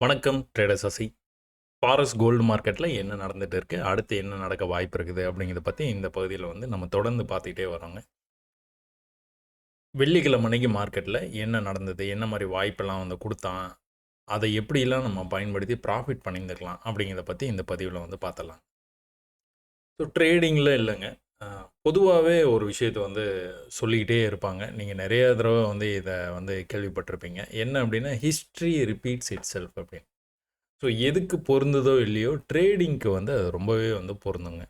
வணக்கம் trader Sasi. Forest gold மார்க்கெட்டில் என்ன நடந்துட்டு இருக்கு, அடுத்து என்ன நடக்க வாய்ப்பு இருக்குது அப்படிங்கிறத பற்றி இந்த பகுதியில் வந்து நம்ம தொடர்ந்து பார்த்துக்கிட்டே வரோங்க. வெள்ளிக்கிழமை அன்னைக்கு மார்க்கெட்டில் என்ன நடந்தது, என்ன மாதிரி வாய்ப்பெல்லாம் வந்து கொடுத்தான், அதை எப்படிலாம் நம்ம பயன்படுத்தி ப்ராஃபிட் பண்ணியிருந்துக்கலாம் அப்படிங்கிறத பற்றி இந்த பதிவில் வந்து பார்த்துடலாம். ஸோ ட்ரேடிங்கில் இல்லைங்க, பொதுவாகவே ஒரு விஷயத்தை வந்து சொல்லிக்கிட்டே இருப்பாங்க. நீங்கள் நிறைய தடவை வந்து இதை வந்து கேள்விப்பட்டிருப்பீங்க. என்ன அப்படின்னா, ஹிஸ்ட்ரி ரிப்பீட்ஸ் இட் செல்ஃப் அப்படின்னு. ஸோ எதுக்கு பொருந்துதோ இல்லையோ ட்ரேடிங்க்கு வந்து அது ரொம்பவே வந்து பொருந்துங்க.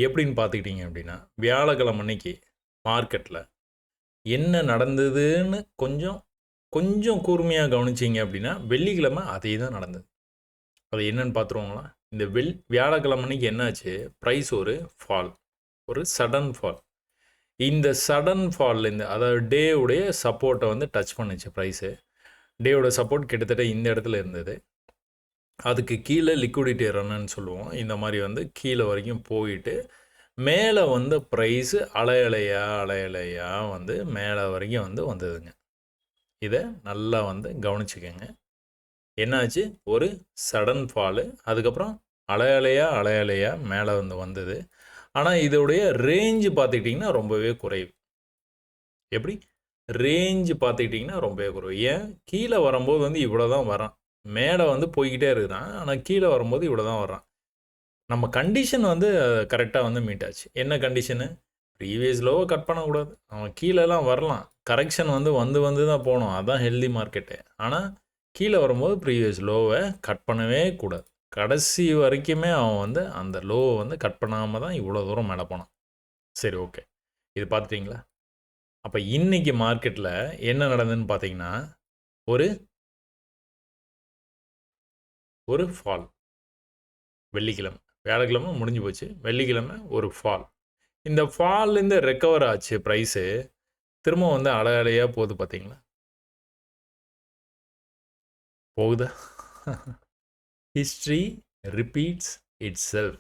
எப்படின்னு பார்த்துக்கிட்டிங்க அப்படின்னா, வியாழக்கிழமை அன்னைக்கு மார்க்கெட்டில் என்ன நடந்ததுன்னு கொஞ்சம் கொஞ்சம் கூர்மையாக கவனிச்சிங்க அப்படின்னா, வெள்ளிக்கிழமை அதே தான் நடந்தது. அது என்னன்னு பார்த்துருவோங்களா? இந்த வியாழக்கிழமை அன்னைக்கு என்னாச்சு, ப்ரைஸ் ஒரு ஃபால், ஒரு சடன் ஃபால். இந்த சடன் ஃபால் அதாவது டேவுடைய சப்போர்ட்டை வந்து டச் பண்ணுச்சு ப்ரைஸு. டேவோட சப்போர்ட் கிட்டத்தட்ட இந்த இடத்துல இருந்தது. அதுக்கு கீழே லிக்விடிட்டி ரன்னு சொல்லுவோம். இந்த மாதிரி வந்து கீழே வரைக்கும் போயிட்டு மேலே வந்து ப்ரைஸு அலையலையா வந்து மேலே வரைக்கும் வந்து வந்ததுங்க. இதை நல்லா வந்து கவனிச்சுக்கோங்க. என்னாச்சு, ஒரு சடன் ஃபாலு, அதுக்கப்புறம் அலையலையா மேலே வந்து வந்தது. ஆனால் இதோடைய ரேஞ்சு பார்த்துக்கிட்டிங்கன்னா ரொம்பவே குறைவு. எப்படி ரேஞ்சு பார்த்துக்கிட்டிங்கன்னா ரொம்பவே குறைவு. ஏன், கீழே வரும்போது வந்து இவ்வளோ தான் வரான், மேலே வந்து போய்கிட்டே இருக்கிறான். ஆனால் கீழே வரும்போது இவ்வளோ தான் வர்றான். நம்ம கண்டிஷன் வந்து கரெக்டாக வந்து மீட் ஆச்சு. என்ன கண்டிஷனு, ப்ரீவியஸ் லோவை கட் பண்ணக்கூடாது. அவன் கீழெல்லாம் வரலாம், கரெக்ஷன் வந்து வந்து தான் போகணும். அதுதான் ஹெல்தி மார்க்கெட்டு. ஆனால் கீழே வரும்போது ப்ரீவியஸ் லோவை கட் பண்ணவே கூடாது. கடைசி வரைக்குமே அவன் வந்து அந்த லோவை வந்து கட் பண்ணாமல் தான் இவ்வளோ தூரம் மேலே போனான். சரி, ஓகே, இது பார்த்துட்டிங்களா? அப்போ இன்றைக்கி மார்க்கெட்டில் என்ன நடந்ததுன்னு பார்த்தீங்கன்னா, ஒரு ஃபால். வெள்ளிக்கிழமை, வியாழக்கிழமை முடிஞ்சு போச்சு, வெள்ளிக்கிழமை ஒரு ஃபால். இந்த ஃபால்லேருந்து ரெக்கவர் ஆச்சு ப்ரைஸு. திரும்ப வந்து அலையாக போகுது பார்த்தீங்களா? போகுதா? History repeats it self.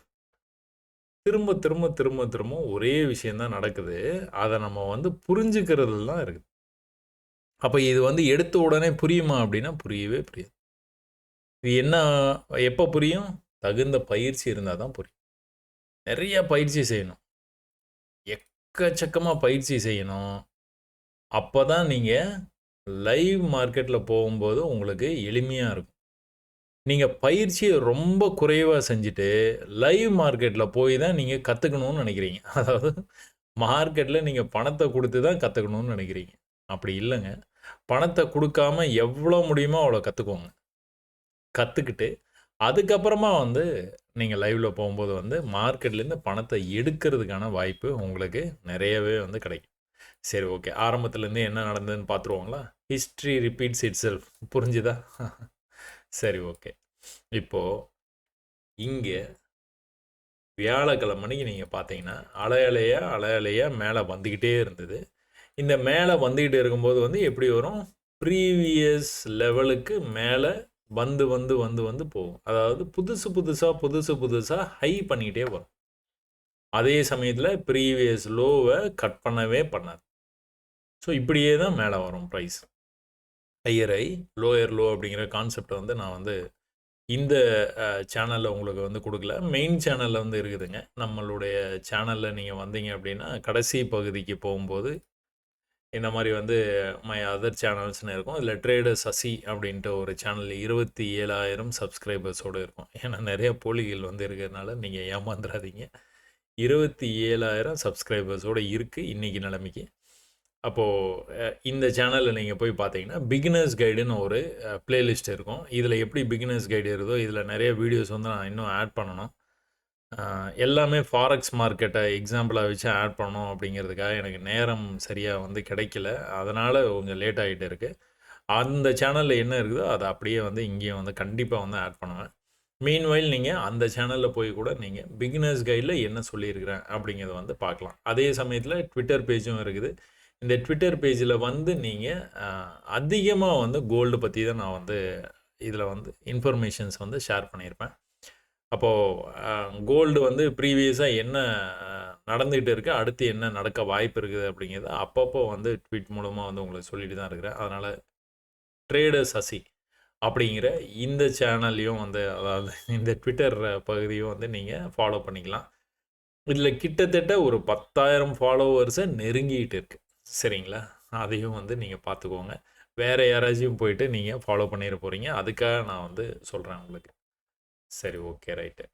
திரும்ப திரும்ப திரும்ப திரும்ப ஒரே விஷயந்தான் நடக்குது. அதை நம்ம வந்து புரிஞ்சுக்கிறது தான் இருக்குது. அப்போ இது வந்து எடுத்த உடனே புரியுமா அப்படின்னா புரியவே புரியாது. இது என்ன, எப்போ புரியும்? தகுந்த பயிற்சி இருந்தால் தான் புரியும். நிறைய பயிற்சி செய்யணும், எக்கச்சக்கமாக பயிற்சி செய்யணும். அப்போ தான் நீங்கள் லைவ் மார்க்கெட்டில் போகும்போது உங்களுக்கு எளிமையாக இருக்கும். நீங்கள் பயிற்சியை ரொம்ப குறைவாக செஞ்சுட்டு லைவ் மார்க்கெட்டில் போய் தான் நீங்கள் கற்றுக்கணும்னு நினைக்கிறீங்க. அதாவது மார்க்கெட்டில் நீங்கள் பணத்தை கொடுத்து தான் கற்றுக்கணும்னு நினைக்கிறீங்க. அப்படி இல்லைங்க. பணத்தை கொடுக்காம எவ்வளோ முடியுமோ அவ்வளோ கற்றுக்கோங்க. கற்றுக்கிட்டு அதுக்கப்புறமா வந்து நீங்கள் லைவில் போகும்போது வந்து மார்க்கெட்லேருந்து பணத்தை எடுக்கிறதுக்கான வாய்ப்பு உங்களுக்கு நிறையவே வந்து கிடைக்கும். சரி, ஓகே, ஆரம்பத்துலேருந்து என்ன நடந்ததுன்னு பார்த்துருவோங்களா? History repeats itself. புரிஞ்சுதா? சரி, ஓகே. இப்போது இங்கே வியாழக்கிழமைக்கு நீங்கள் பார்த்தீங்கன்னா அலையலையாக மேலே வந்துக்கிட்டே இருந்தது. இந்த மேலே வந்துக்கிட்டு இருக்கும்போது வந்து எப்படி வரும், ப்ரீவியஸ் லெவலுக்கு மேலே வந்து வந்து வந்து வந்து போகும். அதாவது புதுசாக ஹை பண்ணிக்கிட்டே வரும். அதே சமயத்தில் ப்ரீவியஸ் லோவை கட் பண்ணவே பண்ணாது. ஸோ இப்படியே தான் மேலே வரும் price. Higher high, lower low அப்படிங்கிற கான்செப்டை வந்து நான் வந்து இந்த சேனலில் உங்களுக்கு வந்து கொடுக்கல. மெயின் சேனலில் வந்து இருக்குதுங்க. நம்மளுடைய சேனலில் நீங்கள் வந்தீங்க அப்படின்னா கடைசி பகுதிக்கு போகும்போது இந்த மாதிரி வந்து மை அதர் சேனல்ஸ்னு இருக்கும். இதில் ட்ரேடர் சசி அப்படின்ட்டு ஒரு சேனல் 27,000 சப்ஸ்கிரைபர்ஸோடு இருக்கும். ஏன்னா நிறைய போலிகள் வந்து இருக்கிறதுனால நீங்கள் ஏமாந்துடாதீங்க. 27,000 சப்ஸ்கிரைபர்ஸோடு இருக்குது இன்றைக்கி நிலைமைக்கு. அப்போது இந்த சேனலில் நீங்கள் போய் பார்த்தீங்கன்னா பிகினர்ஸ் கைடுன்னு ஒரு ப்ளேலிஸ்ட் இருக்கும். இதில் எப்படி பிகினர்ஸ் கைடு இருக்குதோ இதில் நிறைய வீடியோஸ் வந்து நான் இன்னும் ஆட் பண்ணணும். எல்லாமே ஃபாரெக்ஸ் மார்க்கெட்டை எக்ஸாம்பிளாக வச்சு ஆட் பண்ணணும் அப்படிங்கிறதுக்காக எனக்கு நேரம் சரியாக வந்து கிடைக்கல. அதனால் கொஞ்சம் லேட் ஆகிட்டு இருக்குது. அந்த சேனலில் என்ன இருக்குதோ அதை அப்படியே வந்து இங்கேயும் வந்து கண்டிப்பாக வந்து ஆட் பண்ணுவேன். மீன்வைல் நீங்கள் அந்த சேனலில் போய் கூட நீங்கள் பிகினர்ஸ் கைடில் என்ன சொல்லியிருக்கிறேன் அப்படிங்கிறத வந்து பார்க்கலாம். அதே சமயத்தில் ட்விட்டர் பேஜும் இருக்குது. இந்த ட்விட்டர் பேஜில் வந்து நீங்கள் அதிகமாக வந்து கோல்டு பற்றி தான் நான் வந்து இதில் வந்து இன்ஃபர்மேஷன்ஸ் வந்து ஷேர் பண்ணியிருப்பேன். அப்போது கோல்டு வந்து ப்ரீவியஸாக என்ன நடந்துகிட்டு இருக்குது, அடுத்து என்ன நடக்க வாய்ப்பு இருக்குது அப்படிங்கிறத அப்பப்போ வந்து ட்வீட் மூலமாக வந்து உங்களுக்கு சொல்லிட்டு தான் இருக்கிறேன். அதனால் ட்ரேடர் சசி அப்படிங்கிற இந்த சேனல்லையும் வந்து அதாவது இந்த ட்விட்டர் பகுதியும் வந்து நீங்கள் ஃபாலோ பண்ணிக்கலாம். இதில் கிட்டத்தட்ட ஒரு 10,000 ஃபாலோவர்ஸை நெருங்கிட்டு இருக்கு. சரிங்களா? அதையும் வந்து நீங்கள் பார்த்துக்கோங்க. வேறு யாராச்சும் போயிட்டு நீங்கள் ஃபாலோ பண்ணிட போகிறீங்க. அதுக்காக நான் வந்து சொல்கிறேன் உங்களுக்கு. சரி, ஓகே, ரைட்டு.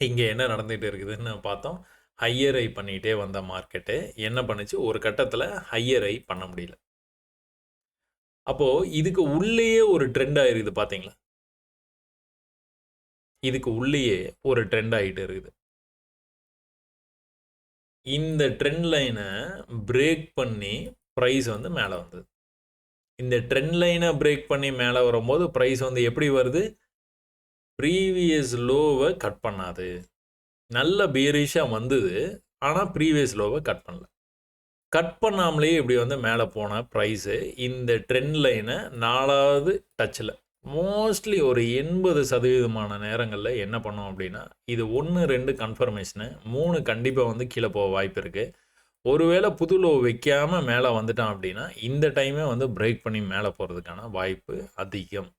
இங்கே என்ன நடந்துகிட்டு இருக்குதுன்னு பார்த்தோம். ஹையர் ஐ பண்ணிகிட்டே வந்த மார்க்கெட்டு என்ன பண்ணுச்சு, ஒரு கட்டத்தில் ஹையர் ஐ பண்ண முடியல. அப்போது இதுக்கு உள்ளேயே ஒரு ட்ரெண்ட் ஆயிருக்குது பார்த்தீங்களா? இதுக்கு உள்ளேயே ஒரு ட்ரெண்ட் ஆகிட்டு இருக்குது. இந்த ட்ரெண்ட் லைனை பிரேக் பண்ணி ப்ரைஸ் வந்து மேலே வந்தது. இந்த ட்ரெண்ட் லைனை பிரேக் பண்ணி மேலே வரும்போது ப்ரைஸ் வந்து எப்படி வருது, ப்ரீவியஸ் லோவை கட் பண்ணாது. நல்ல பியரிஷாக வந்தது, ஆனால் ப்ரீவியஸ் லோவை கட் பண்ணல. கட் பண்ணாமலேயே இப்படி வந்து மேலே போன ப்ரைஸு இந்த ட்ரெண்ட் லைனை 4வது டச்சில் மோஸ்ட்லி ஒரு 80% நேரங்களில் என்ன பண்ணோம் அப்படின்னா, இது 1, 2 கன்ஃபர்மேஷனு, 3 கண்டிப்பாக வந்து கீழே போக வாய்ப்பு இருக்குது. ஒருவேளை புது லோ வைக்காமல் மேலே வந்துட்டான் அப்படின்னா இந்த டைமே வந்து பிரேக் பண்ணி மேலே போகிறதுக்கான வாய்ப்பு அதிகம்.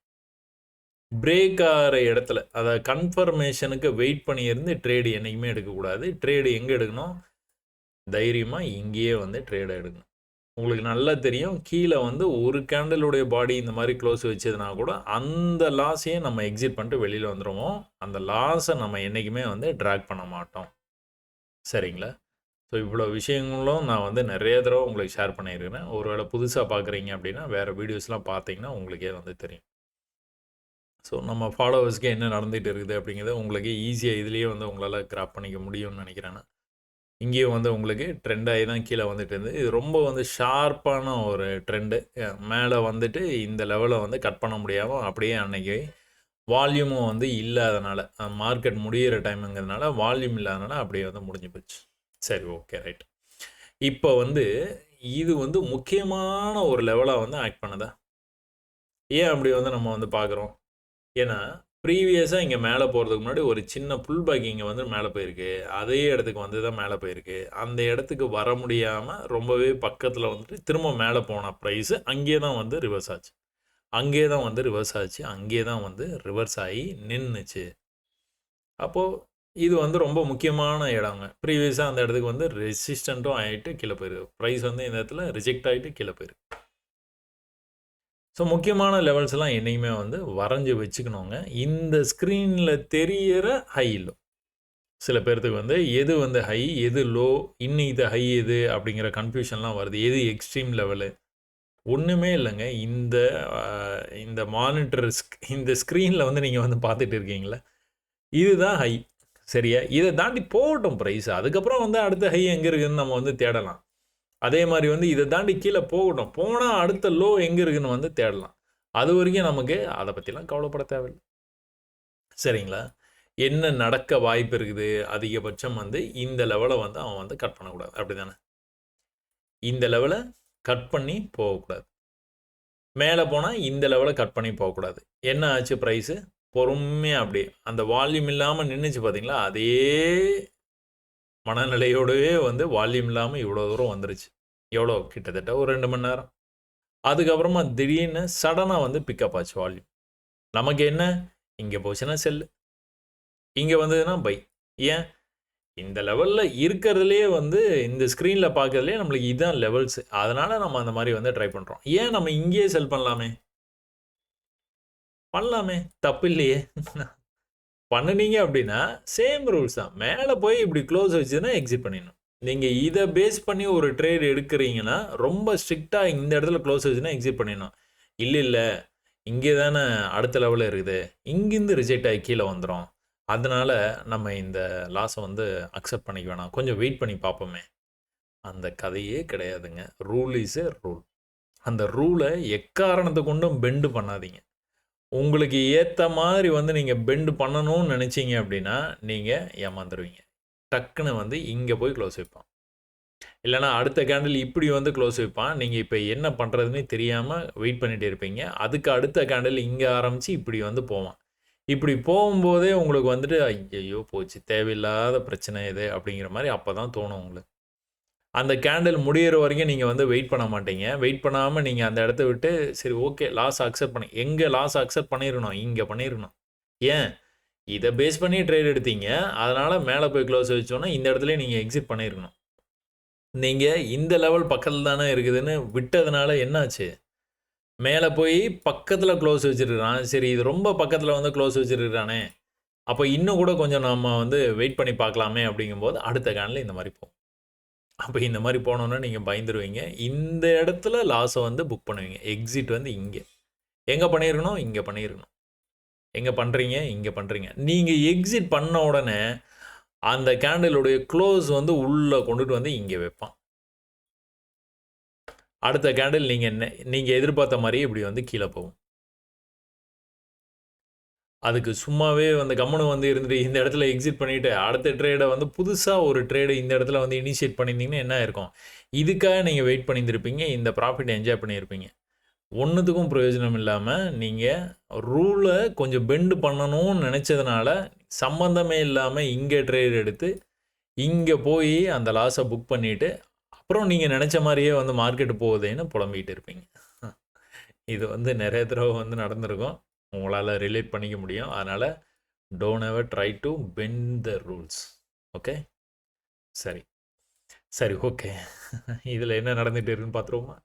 பிரேக் ஆகிற இடத்துல அதாவது கன்ஃபர்மேஷனுக்கு வெயிட் பண்ணியிருந்து ட்ரேடு என்றைக்குமே எடுக்கக்கூடாது. ட்ரேடு எங்கே எடுக்கணும், தைரியமாக இங்கேயே வந்து ட்ரேடை எடுக்கணும். உங்களுக்கு நல்லா தெரியும், கீழே வந்து ஒரு கேண்டலுடைய பாடி இந்த மாதிரி க்ளோஸ் வச்சதுனா கூட அந்த லாஸையே நம்ம எக்ஸிட் பண்ணிட்டு வெளியில் வந்துடுவோம். அந்த லாஸை நம்ம என்றைக்குமே வந்து ட்ராக் பண்ண மாட்டோம். சரிங்களா? ஸோ இவ்வளோ விஷயங்களும் நான் வந்து நிறைய தடவை உங்களுக்கு ஷேர் பண்ணியிருக்கிறேன். ஒருவேளை புதுசாக பார்க்குறீங்க அப்படின்னா வேறு வீடியோஸ்லாம் பார்த்தீங்கன்னா உங்களுக்கே வந்து தெரியும். ஸோ நம்ம ஃபாலோவர்ஸ்க்கு என்ன நடந்துகிட்டு இருக்குது அப்படிங்கிறத உங்களுக்கு ஈஸியாக இதுலேயே வந்து உங்களால் கிராப் பண்ணிக்க முடியும்னு நினைக்கிறேன். இங்கேயும் வந்து உங்களுக்கு ட்ரெண்டாகி தான் கீழே வந்துட்டு இருந்து இது ரொம்ப வந்து ஷார்ப்பான ஒரு ட்ரெண்டு. மேலே வந்துட்டு இந்த லெவலை வந்து கட் பண்ண முடியாமல் அப்படியே அன்னைக்கு வால்யூமும் வந்து இல்லாதனால மார்க்கெட் முடிகிற டைமுங்கிறதுனால வால்யூம் இல்லாதனால அப்படியே வந்து முடிஞ்சு போச்சு. சரி, ஓகே, ரைட். இப்போ வந்து இது வந்து முக்கியமான ஒரு லெவலாக வந்து ஆக்ட் பண்ணுதா? ஏன் அப்படி வந்து நம்ம வந்து பார்க்குறோம்? ஏன்னா ப்ரீவியஸாக இங்கே மேலே போகிறதுக்கு முன்னாடி ஒரு சின்ன புல் பேக் இங்கே வந்து மேலே போயிருக்கு. அதே இடத்துக்கு வந்து தான் மேலே போயிருக்கு. அந்த இடத்துக்கு வர முடியாமல் ரொம்பவே பக்கத்தில் வந்துட்டு திரும்ப மேலே போன ப்ரைஸு அங்கே தான் வந்து ரிவர்ஸ் ஆச்சு. அங்கே தான் வந்து ரிவர்ஸ் ஆச்சு. அங்கே தான் வந்து ரிவர்ஸ் ஆகி நின்றுச்சு. அப்போது இது வந்து ரொம்ப முக்கியமான இடங்க. ப்ரீவியஸாக அந்த இடத்துக்கு வந்து ரெசிஸ்டண்ட்டும் ஆகிட்டு கீழே போயிருக்கு. ப்ரைஸ் வந்து இந்த இடத்துல ரிஜெக்ட் ஆகிட்டு கீழே போயிருக்கு. ஸோ முக்கியமான லெவல்ஸ்லாம் என்றைக்குமே வந்து வரைஞ்சி வச்சுக்கணுங்க. இந்த ஸ்க்ரீனில் தெரிகிற ஹை லோ சில பேர்த்துக்கு வந்து எது வந்து ஹை எது லோ, இன்னும் இது ஹை எது அப்படிங்கிற கன்ஃபியூஷன்லாம் வருது. எது எக்ஸ்ட்ரீம் லெவலு ஒன்றுமே இல்லைங்க. இந்த மானிட்டர் இந்த ஸ்க்ரீனில் வந்து நீங்கள் வந்து பார்த்துட்டு இருக்கீங்களா, இதுதான் ஹை. சரியா? இதை தாண்டி போகட்டும் ப்ரைஸ். அதுக்கப்புறம் வந்து அடுத்த ஹை எங்கே இருக்குதுன்னு நம்ம வந்து தேடலாம். அதே மாதிரி வந்து இதை தாண்டி கீழே போகட்டும். போனால் அடுத்த லோ எங்கே இருக்குதுன்னு வந்து தேடலாம். அது வரைக்கும் நமக்கு அதை பற்றிலாம் கவலைப்பட தேவையில்லை. சரிங்களா? என்ன நடக்க வாய்ப்பு இருக்குது, அதிகபட்சம் வந்து இந்த லெவலை வந்து அவன் வந்து கட் பண்ணக்கூடாது. அப்படி தானே? இந்த லெவலை கட் பண்ணி போகக்கூடாது. மேலே போனால் இந்த லெவலை கட் பண்ணி போகக்கூடாது. என்ன ஆச்சு ப்ரைஸு? பொறுமையாக அப்படி அந்த வால்யூம் இல்லாமல் நின்றுச்சு பார்த்தீங்களா, அதே மனநிலையோடவே வந்து வால்யூம் இல்லாமல் இவ்வளோ தூரம் வந்துருச்சு. எவ்வளோ? கிட்டத்தட்ட ஒரு 2 மணி நேரம். அதுக்கப்புறமா திடீர்னு சடனாக வந்து பிக்கப் ஆச்சு வால்யூம். நமக்கு என்ன, இங்கே போச்சுன்னா செல்லு, இங்கே வந்ததுன்னா பை. ஏன்? இந்த லெவலில் இருக்கிறதுலே வந்து இந்த ஸ்க்ரீனில் பார்க்கறதுலே நம்மளுக்கு இதுதான் லெவல்ஸு. அதனால் நம்ம அந்த மாதிரி வந்து ட்ரை பண்ணுறோம். ஏன் நம்ம இங்கேயே செல் பண்ணலாமே? பண்ணலாமே, தப்பு இல்லையே. பண்ணுனீங்க அப்படின்னா சேம் ரூல்ஸ் தான். மேலே போய் இப்படி க்ளோஸ் வச்சுன்னா எக்ஸிட் பண்ணிடணும். நீங்கள் இதை பேஸ் பண்ணி ஒரு ட்ரேட் எடுக்கிறீங்கன்னா ரொம்ப ஸ்ட்ரிக்டாக இந்த இடத்துல க்ளோஸ் வச்சுன்னா எக்ஸிட் பண்ணிடணும். இல்லை இங்கே தானே அடுத்த லெவலில் இருக்குது, இங்கேருந்து ரிஜெக்ட் ஆகி கீழே வந்துடும், அதனால் நம்ம இந்த லாஸை வந்து அக்செப்ட் பண்ணிக்க வேணாம், கொஞ்சம் வெயிட் பண்ணி பார்ப்போமே. அந்த கதையே கிடையாதுங்க. Rule is a rule. அந்த ரூலை எக்காரணத்தை கொண்டும் பெண்டு பண்ணாதீங்க. உங்களுக்கு ஏற்ற மாதிரி வந்து நீங்கள் பெண்டு பண்ணணும்னு நினச்சிங்க அப்படின்னா நீங்கள் ஏமாந்துருவீங்க. டக்குன்னு வந்து இங்கே போய் க்ளோஸ் வைப்பான், இல்லைனா அடுத்த கேண்டில் இப்படி வந்து க்ளோஸ் வைப்பான். நீங்கள் இப்போ என்ன பண்ணுறதுன்னு தெரியாமல் வெயிட் பண்ணிகிட்டே இருப்பீங்க. அதுக்கு அடுத்த கேண்டில் இங்கே ஆரம்பித்து இப்படி வந்து போவான். இப்படி போகும்போதே உங்களுக்கு வந்துட்டு ஐயையோ போச்சு, தேவையில்லாத பிரச்சனை இது அப்படிங்கிற மாதிரி அப்போ தான் தோணும் உங்களுக்கு. அந்த கேண்டில் முடியிற வரைக்கும் நீங்கள் வந்து வெயிட் பண்ண மாட்டீங்க. வெயிட் பண்ணாமல் நீங்கள் அந்த இடத்த விட்டு சரி ஓகே லாஸ் அக்செப்ட் பண்ணி எங்கே லாஸ் அக்செப்ட் பண்ணிடணும், இங்கே பண்ணிடணும். ஏன் இதை பேஸ் பண்ணி ட்ரேட் எடுத்தீங்க, அதனால் மேலே போய் க்ளோஸ் வச்சோன்னா இந்த இடத்துல நீங்கள் எக்ஸிட் பண்ணியிருக்கணும். நீங்கள் இந்த லெவல் பக்கத்தில் தானே இருக்குதுன்னு விட்டதுனால என்னாச்சு, மேலே போய் பக்கத்தில் க்ளோஸ் வச்சுருக்கான். சரி இது ரொம்ப பக்கத்தில் வந்து க்ளோஸ் வச்சுருக்கானே, அப்போ இன்னும் கூட கொஞ்சம் நம்ம வந்து வெயிட் பண்ணி பார்க்கலாமே அப்படிங்கும்போது அடுத்த கேண்டில் இந்த மாதிரி போகும். அப்போ இந்த மாதிரி போனோன்னா நீங்கள் பயந்துருவீங்க. இந்த இடத்துல லாஸை வந்து புக் பண்ணுவீங்க. எக்ஸிட் வந்து இங்கே எங்கே பண்ணியிருக்கணும், இங்கே பண்ணியிருக்கணும். எங்கே பண்ணுறீங்க, இங்கே பண்ணுறீங்க. நீங்கள் எக்ஸிட் பண்ண உடனே அந்த கேண்டிலுடைய க்ளோஸ் வந்து உள்ளே கொண்டுட்டு வந்து இங்கே வைப்பான். அடுத்த கேண்டில் நீங்கள் எதிர்பார்த்த மாதிரியே இப்படி வந்து கீழே போகும். அதுக்கு சும்மாவே வந்து கம்முனு வந்து இருந்துட்டு இந்த இடத்துல எக்ஸிட் பண்ணிவிட்டு அடுத்த ட்ரேடை வந்து புதுசாக ஒரு ட்ரேடு இந்த இடத்துல வந்து இனிஷியேட் பண்ணியிருந்தீங்கன்னா என்ன இருக்கும், இதுக்காக நீங்கள் வெயிட் பண்ணியிருந்திருப்பீங்க, இந்த ப்ராஃபிட் என்ஜாய் பண்ணியிருப்பீங்க. ஒன்றுத்துக்கும் பிரயோஜனம் இல்லாமல் நீங்கள் ரூலை கொஞ்சம் பெண்டு பண்ணணும்னு நினச்சதுனால சம்மந்தமே இல்லாமல் இங்கே ட்ரேட் எடுத்து இங்கே போய் அந்த லாஸை புக் பண்ணிவிட்டு அப்புறம் நீங்கள் நினச்ச மாதிரியே வந்து மார்க்கெட்டு போகுதுன்னு புலம்பிகிட்டு இருப்பீங்க. இது வந்து நிறைய தடவை வந்து நடந்திருக்கும், உங்களால் ரிலேட் பண்ணிக்க முடியும். அதனால் don't ever try to bend the rules. Okay, சரி சரி ஓகே. இதில் என்ன நடந்துகிட்டு இருக்குன்னு பார்த்துருவோமா.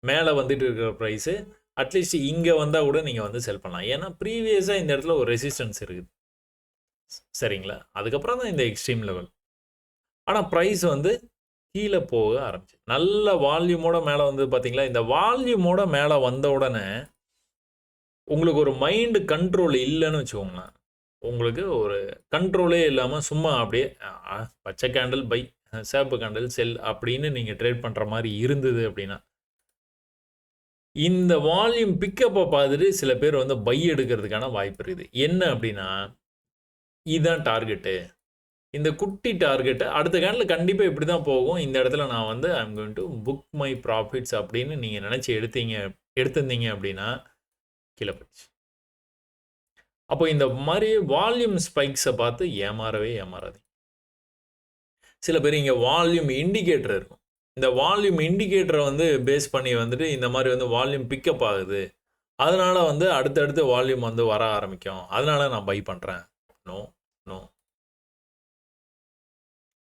மேலே வந்துட்டு இருக்கிற ப்ரைஸு அட்லீஸ்ட் இங்கே வந்தால் கூட நீங்கள் வந்து செல் பண்ணலாம். ஏன்னா ப்ரீவியஸாக இந்த இடத்துல ஒரு ரெசிஸ்டன்ஸ் இருக்குது, சரிங்களா. அதுக்கப்புறம் தான் இந்த எக்ஸ்ட்ரீம் லெவல். ஆனால் ப்ரைஸ் வந்து கீழே போக ஆரம்பிச்சு நல்ல வால்யூமோட மேலே வந்து பார்த்தீங்களா. இந்த வால்யூமோட மேலே வந்த உடனே உங்களுக்கு ஒரு மைண்டு கண்ட்ரோல் இல்லைன்னு வச்சுக்கோங்களேன். உங்களுக்கு ஒரு கண்ட்ரோலே இல்லாமல் சும்மா அப்படியே பச்சை கேண்டில் பை, சேப்பு கேண்டில் செல் அப்படின்னு நீங்கள் ட்ரேட் பண்ணுற மாதிரி இருந்தது அப்படின்னா, இந்த வால்யூம் பிக்கப்பை பார்த்துட்டு சில பேர் வந்து பை எடுக்கிறதுக்கான வாய்ப்பு இருக்குது. என்ன அப்படின்னா, இதுதான் டார்கெட்டு, இந்த குட்டி டார்கெட்டு அடுத்த கேண்டில் கண்டிப்பாக இப்படி தான் போகும், இந்த இடத்துல நான் வந்து I am going to book my profits அப்படின்னு நீங்கள் நினச்சி எடுத்திருந்தீங்க அப்படின்னா கீழே போயிடுச்சு. அப்போ இந்த மாதிரி வால்யூம் ஸ்பைக்ஸை பார்த்து ஏமாறாது. சில பேர் இங்கே வால்யூம் இண்டிகேட்டர் இருக்கும், இந்த வால்யூம் இண்டிகேட்டரை வந்து பேஸ் பண்ணி வந்துட்டு இந்த மாதிரி வந்து வால்யூம் பிக்கப் ஆகுது, அதனால வந்து அடுத்தடுத்து வால்யூம் வந்து வர ஆரம்பிக்கும், அதனால நான் பை பண்ணுறேன். No no,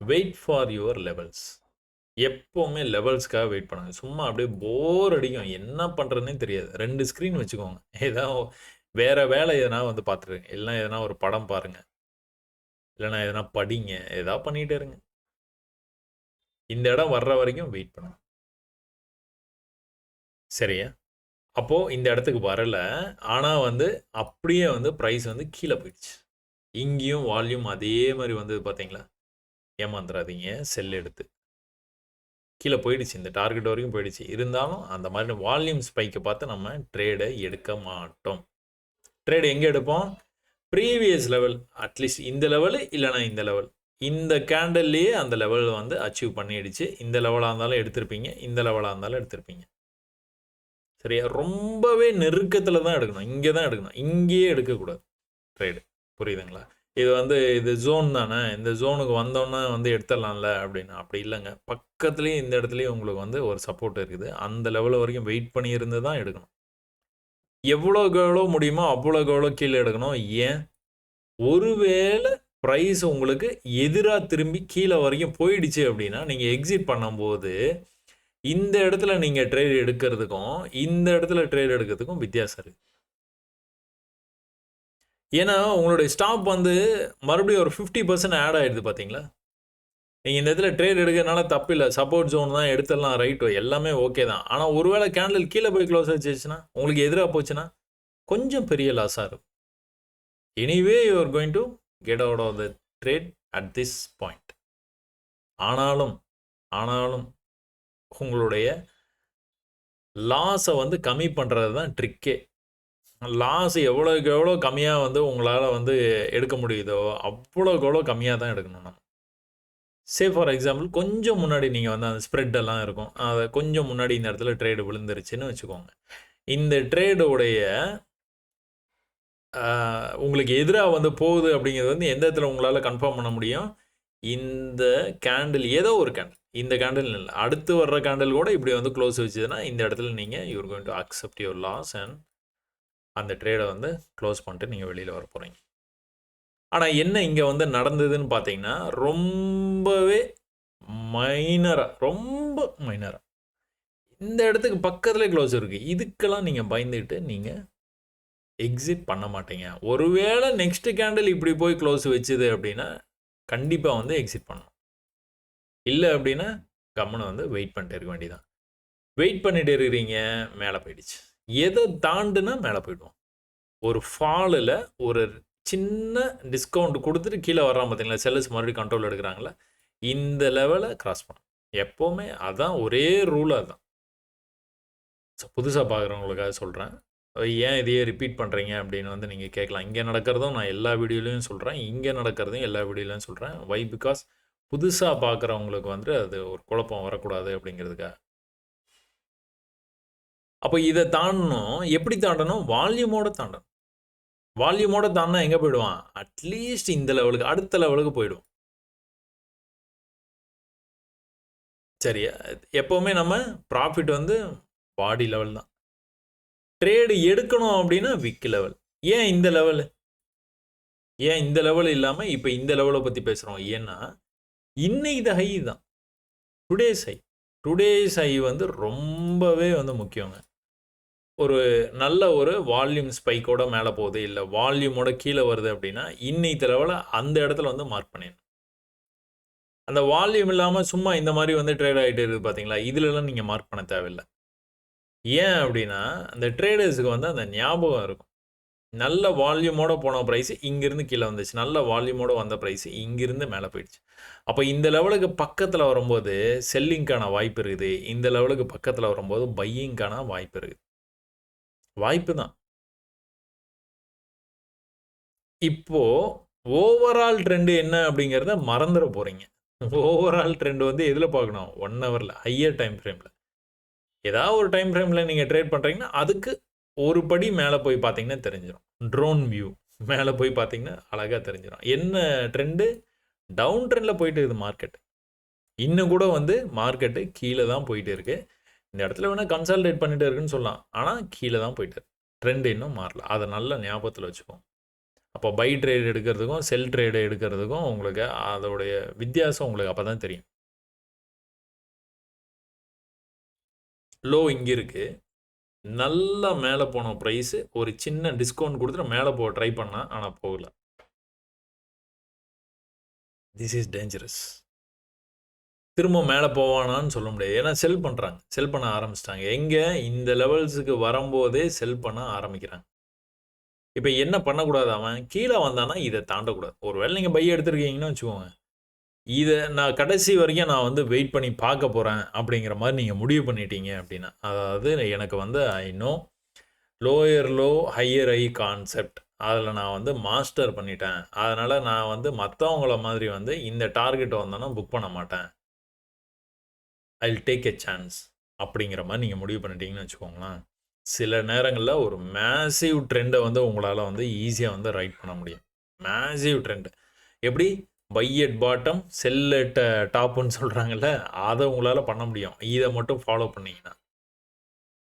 wait for your levels. எப்போவுமே லெவல்ஸ்க்காக வெயிட் பண்ணுங்க. சும்மா அப்படியே போர் அடிக்கும், என்ன பண்ணுறதுனே தெரியாது. 2 ஸ்க்ரீன் வச்சுக்கோங்க, ஏதாவது வேறு வேலை எதனா வந்து பார்த்துருங்க, இல்லைனா எதனா ஒரு படம் பாருங்கள், இல்லைனா எதனா படிங்க, ஏதாவது பண்ணிகிட்டே இருங்க. இந்த இடம் வர்ற வரைக்கும் வெயிட் பண்ணுங்க, சரியா. அப்போது இந்த இடத்துக்கு வரலை, ஆனால் வந்து அப்படியே வந்து ப்ரைஸ் வந்து கீழே போயிடுச்சு. இங்கேயும் வால்யூம் அதே மாதிரி வந்து பார்த்தீங்களா, ஏமாந்துடாதீங்க. செல் எடுத்து கீழே போயிடுச்சு, இந்த டார்கெட் வரைக்கும் போயிடுச்சு. இருந்தாலும் அந்த மாதிரி வால்யூம் ஸ்பைக்கை பார்த்து நம்ம ட்ரேடை எடுக்க மாட்டோம். ட்ரேடு எங்கே எடுப்போம், ப்ரீவியஸ் லெவல், அட்லீஸ்ட் இந்த லெவலு இல்லைனா இந்த லெவல், இந்த கேண்டல்லையே அந்த லெவல் வந்து அச்சீவ் பண்ணிடுச்சு. இந்த லெவலாக இருந்தாலும் எடுத்திருப்பீங்க, இந்த லெவலாக இருந்தாலும் எடுத்திருப்பீங்க, சரியா. ரொம்பவே நெருக்கத்தில் தான் எடுக்கணும், இங்கே தான் எடுக்கணும், இங்கேயே எடுக்கக்கூடாது ட்ரேடு, புரியுதுங்களா. இது வந்து இது ஜோன் தானே, இந்த ஜோனுக்கு வந்தோன்னே வந்து எடுத்துடலாம்ல அப்படின்னு, அப்படி இல்லைங்க. பக்கத்துலேயும் இந்த இடத்துலையும் உங்களுக்கு வந்து ஒரு சப்போர்ட் இருக்குது, அந்த லெவல் வரைக்கும் வெயிட் பண்ணி இருந்து தான் எடுக்கணும். எவ்வளோக்கு எவ்வளோ முடியுமோ அவ்வளோக்கு எவ்வளோ கீழே எடுக்கணும். ஏன், ஒருவேளை ப்ரைஸ் உங்களுக்கு எதிராக திரும்பி கீழே வரைக்கும் போயிடுச்சு அப்படின்னா நீங்கள் எக்ஸிட் பண்ணும்போது இந்த இடத்துல நீங்கள் ட்ரேட் எடுக்கிறதுக்கும் இந்த இடத்துல ட்ரேட் எடுக்கிறதுக்கும் வித்தியாசம் இருக்குது. ஏன்னா உங்களுடைய ஸ்டாப் வந்து மறுபடியும் ஒரு 50% ஆட் ஆகிடுது பார்த்தீங்களா. நீங்கள் இந்த இடத்துல ட்ரேட் எடுக்கிறதுனால தப்பு இல்லை, சப்போர்ட் ஜோன் தான் எடுத்துடலாம், ரைட்டு, எல்லாமே ஓகே தான். ஆனால் ஒருவேளை கேண்டில் கீழே போய் க்ளோஸ் ஆச்சுன்னா, உங்களுக்கு எதிராக போச்சுன்னா கொஞ்சம் பெரிய லாஸாக இருக்கும். Anyway you are going to get out of the trade at this point. ஆனாலும் உங்களுடைய லாஸை வந்து கம்மி பண்ணுறது தான் ட்ரிக்கே. லாஸ் எவ்வளோக்கு எவ்வளோ கம்மியாக வந்து உங்களால் வந்து எடுக்க முடியுதோ அவ்வளோக்கு எவ்வளோ கம்மியாக தான் எடுக்கணும் நம்ம. சே ஃபார் எக்ஸாம்பிள் கொஞ்சம் முன்னாடி நீங்கள் வந்து அந்த ஸ்ப்ரெட் எல்லாம் இருக்கும், அதை கொஞ்சம் முன்னாடி இந்த இடத்துல ட்ரேடு விழுந்துருச்சுன்னு வச்சுக்கோங்க. இந்த ட்ரேடோடைய உங்களுக்கு எதிராக வந்து போகுது அப்படிங்கிறது வந்து எந்த இடத்துல உங்களால் கன்ஃபார்ம் பண்ண முடியும், இந்த கேண்டில் ஏதோ ஒரு கேண்டில், இந்த கேண்டில் இல்லை, அடுத்து வர்ற கேண்டில் கூட இப்படி வந்து க்ளோஸ் வச்சுதுன்னா இந்த இடத்துல நீங்கள் you're going to accept your loss and அந்த ட்ரேடை வந்து க்ளோஸ் பண்ணிட்டு நீங்கள் வெளியில் வர போகிறீங்க. ஆனால் என்ன இங்கே வந்து நடந்ததுன்னு பார்த்தீங்கன்னா ரொம்பவே ரொம்ப மைனராக இந்த இடத்துக்கு பக்கத்துலேயே க்ளோஸ் இருக்குது. இதுக்கெல்லாம் நீங்கள் பயந்துக்கிட்டு நீங்கள் எக்ஸிட் பண்ண மாட்டீங்க. ஒருவேளை நெக்ஸ்ட் கேண்டில் இப்படி போய் க்ளோஸ் வச்சுது அப்படின்னா கண்டிப்பாக வந்து எக்ஸிட் பண்ணணும். இல்லை அப்படின்னா கம்முன்னு வந்து வெயிட் பண்ணிட்டு இருக்க வேண்டியதான். வெயிட் பண்ணிட்டு இருக்கிறீங்க, மேலே போயிடுச்சு. எதை தாண்டுனா மேலே போயிடுவோம். ஒரு ஃபாலில் ஒரு சின்ன டிஸ்கவுண்ட் கொடுத்துட்டு கீழே வர்றான் பார்த்தீங்களா, செல்லர்ஸ் மறுபடியும் கண்ட்ரோல் எடுக்கிறாங்களா, இந்த லெவலை கிராஸ் பண்ணும் எப்போவுமே. அதான் ஒரே ரூல். அதுதான் புதுசாக பார்க்குறவங்களுக்காக சொல்கிறேன். ஏன் இதையே ரிப்பீட் பண்ணுறீங்க அப்படின்னு வந்து நீங்கள் கேட்கலாம். இங்கே நடக்கிறதும் நான் எல்லா வீடியோலையும் சொல்கிறேன், இங்கே நடக்கிறதையும் எல்லா வீடியோலையும் சொல்கிறேன். வை? பிகாஸ் புதுசாக பார்க்குறவங்களுக்கு வந்து அது ஒரு குழப்பம் வரக்கூடாது அப்படிங்கிறதுக்காக. அப்போ இதை தாண்டணும். எப்படி தாண்டணும்? வால்யூமோட தாண்டணும். வால்யூமோட தாண்டினா எங்கே போயிடுவான்? அட்லீஸ்ட் இந்த லெவலுக்கு, அடுத்த லெவலுக்கு போயிடுவோம். சரியா? எப்போவுமே நம்ம ப்ராஃபிட் வந்து பாடி லெவல் தான். ட்ரேடு எடுக்கணும் அப்படின்னா விக் லெவல். ஏன் இந்த லெவலு? ஏன் இந்த லெவல் இல்லாமல் இப்போ இந்த லெவலை பற்றி பேசுகிறோம்? ஏன்னா இன்னைக்கு ஹை தான், டுடேஸ் ஹை. டுடேஸ் ஹை வந்து ரொம்பவே வந்து முக்கியங்க. ஒரு நல்ல ஒரு வால்யூம் ஸ்பைக்கோட மேலே போகுது, இல்லை வால்யூமோட கீழே வருது அப்படின்னா இன்னைக்கு லெவலை அந்த இடத்துல வந்து மார்க் பண்ணிடணும். அந்த வால்யூம் இல்லாமல் சும்மா இந்த மாதிரி வந்து ட்ரேட் ஆகிட்டு இருக்குது பார்த்தீங்களா, இதுலலாம் நீங்கள் மார்க் பண்ண தேவையில்லை. ஏன் அப்படின்னா அந்த ட்ரேடர்ஸுக்கு வந்து அந்த ஞாபகம் இருக்கும். நல்ல வால்யூமோட போன ப்ரைஸ் இங்கேருந்து கீழே வந்துச்சு, நல்ல வால்யூமோட வந்த ப்ரைஸ் இங்கிருந்து மேலே போயிடுச்சு. அப்போ இந்த லெவலுக்கு பக்கத்தில் வரும்போது செல்லிங்க்கான வாய்ப்பு இருக்குது, இந்த லெவலுக்கு பக்கத்தில் வரும்போது பையிங்க்கான வாய்ப்பு இருக்குது. வாய்ப்பு தான். இப்போ ஓவரால் ட்ரெண்டு என்ன அப்படிங்கிறத மறந்துட போகிறீங்க. ஓவரால் ட்ரெண்ட் வந்து எதில் பார்க்கணும்? 1 ஹவரில், ஹையர் டைம் ஃப்ரேமில். ஏதாவது ஒரு டைம் ஃப்ரேமில் நீங்கள் ட்ரேட் பண்ணுறீங்கன்னா அதுக்கு ஒரு படி மேலே போய் பார்த்தீங்கன்னா தெரிஞ்சிடும். ட்ரோன் வியூ மேலே போய் பார்த்தீங்கன்னா அழகாக தெரிஞ்சிடும். என்ன ட்ரெண்டு? டவுன் ட்ரெண்டில் போயிட்டு இருக்குது மார்க்கெட். இன்னும் கூட வந்து மார்க்கெட்டு கீழே தான் போயிட்டு இருக்குது. இந்த இடத்துல வேணால் கன்சால்டேட் பண்ணிட்டு இருக்குன்னு சொல்லலாம், ஆனால் கீழே தான் போயிட்டு இருக்கு. ட்ரெண்ட் இன்னும் மாறல. அதை நல்ல ஞாபகத்தில் வச்சுக்கோம். அப்போ பை ட்ரேட் எடுக்கிறதுக்கும் செல் ட்ரேடு எடுக்கிறதுக்கும் உங்களுக்கு அதோடைய வித்தியாசம் உங்களுக்கு அப்போ தான் தெரியும். லோ இங்கே இருக்குது, நல்லா மேலே போன ப்ரைஸு ஒரு சின்ன டிஸ்கவுண்ட் கொடுத்துட்டு மேலே போக ட்ரை பண்ணால் ஆனால் போகல. This is dangerous. திரும்ப மேலே போவானான்னு சொல்ல முடியாது. ஏன்னா செல் பண்ணுறாங்க, செல் பண்ண ஆரம்பிச்சிட்டாங்க. எங்கே? இந்த லெவல்ஸுக்கு வரும்போதே செல் பண்ண ஆரம்பிக்கிறாங்க. இப்போ என்ன பண்ணக்கூடாது? அவன் கீழே வந்தானா இதை தாண்டக்கூடாது. ஒரு வேளை நீங்கள் பை எடுத்துருக்கீங்கன்னு வச்சுக்கோங்க, இதை நான் கடைசி வரைக்கும் நான் வந்து வெயிட் பண்ணி பார்க்க போகிறேன் அப்படிங்கிற மாதிரி நீங்கள் முடிவு பண்ணிட்டீங்க அப்படின்னா, அதாவது எனக்கு வந்து I know lower low higher high concept அதில் நான் வந்து மாஸ்டர் பண்ணிட்டேன், அதனால் நான் வந்து மற்றவங்கள மாதிரி வந்து இந்த டார்கெட் வந்தோன்னா புக் பண்ண மாட்டேன், I will take a chance அப்படிங்கிற மாதிரி நீங்கள் முடிவு பண்ணிட்டீங்கன்னு வச்சுக்கோங்களேன், சில நேரங்களில் ஒரு மேசிவ் ட்ரெண்டை வந்து உங்களால் வந்து ஈஸியாக வந்து ரைட் பண்ண முடியும். மேசிவ் ட்ரெண்டு எப்படி? Buy at bottom sell at டாப்புன்னு சொல்கிறாங்கல்ல, அதை உங்களால் பண்ண முடியும் இதை மட்டும் ஃபாலோ பண்ணிங்கன்னா.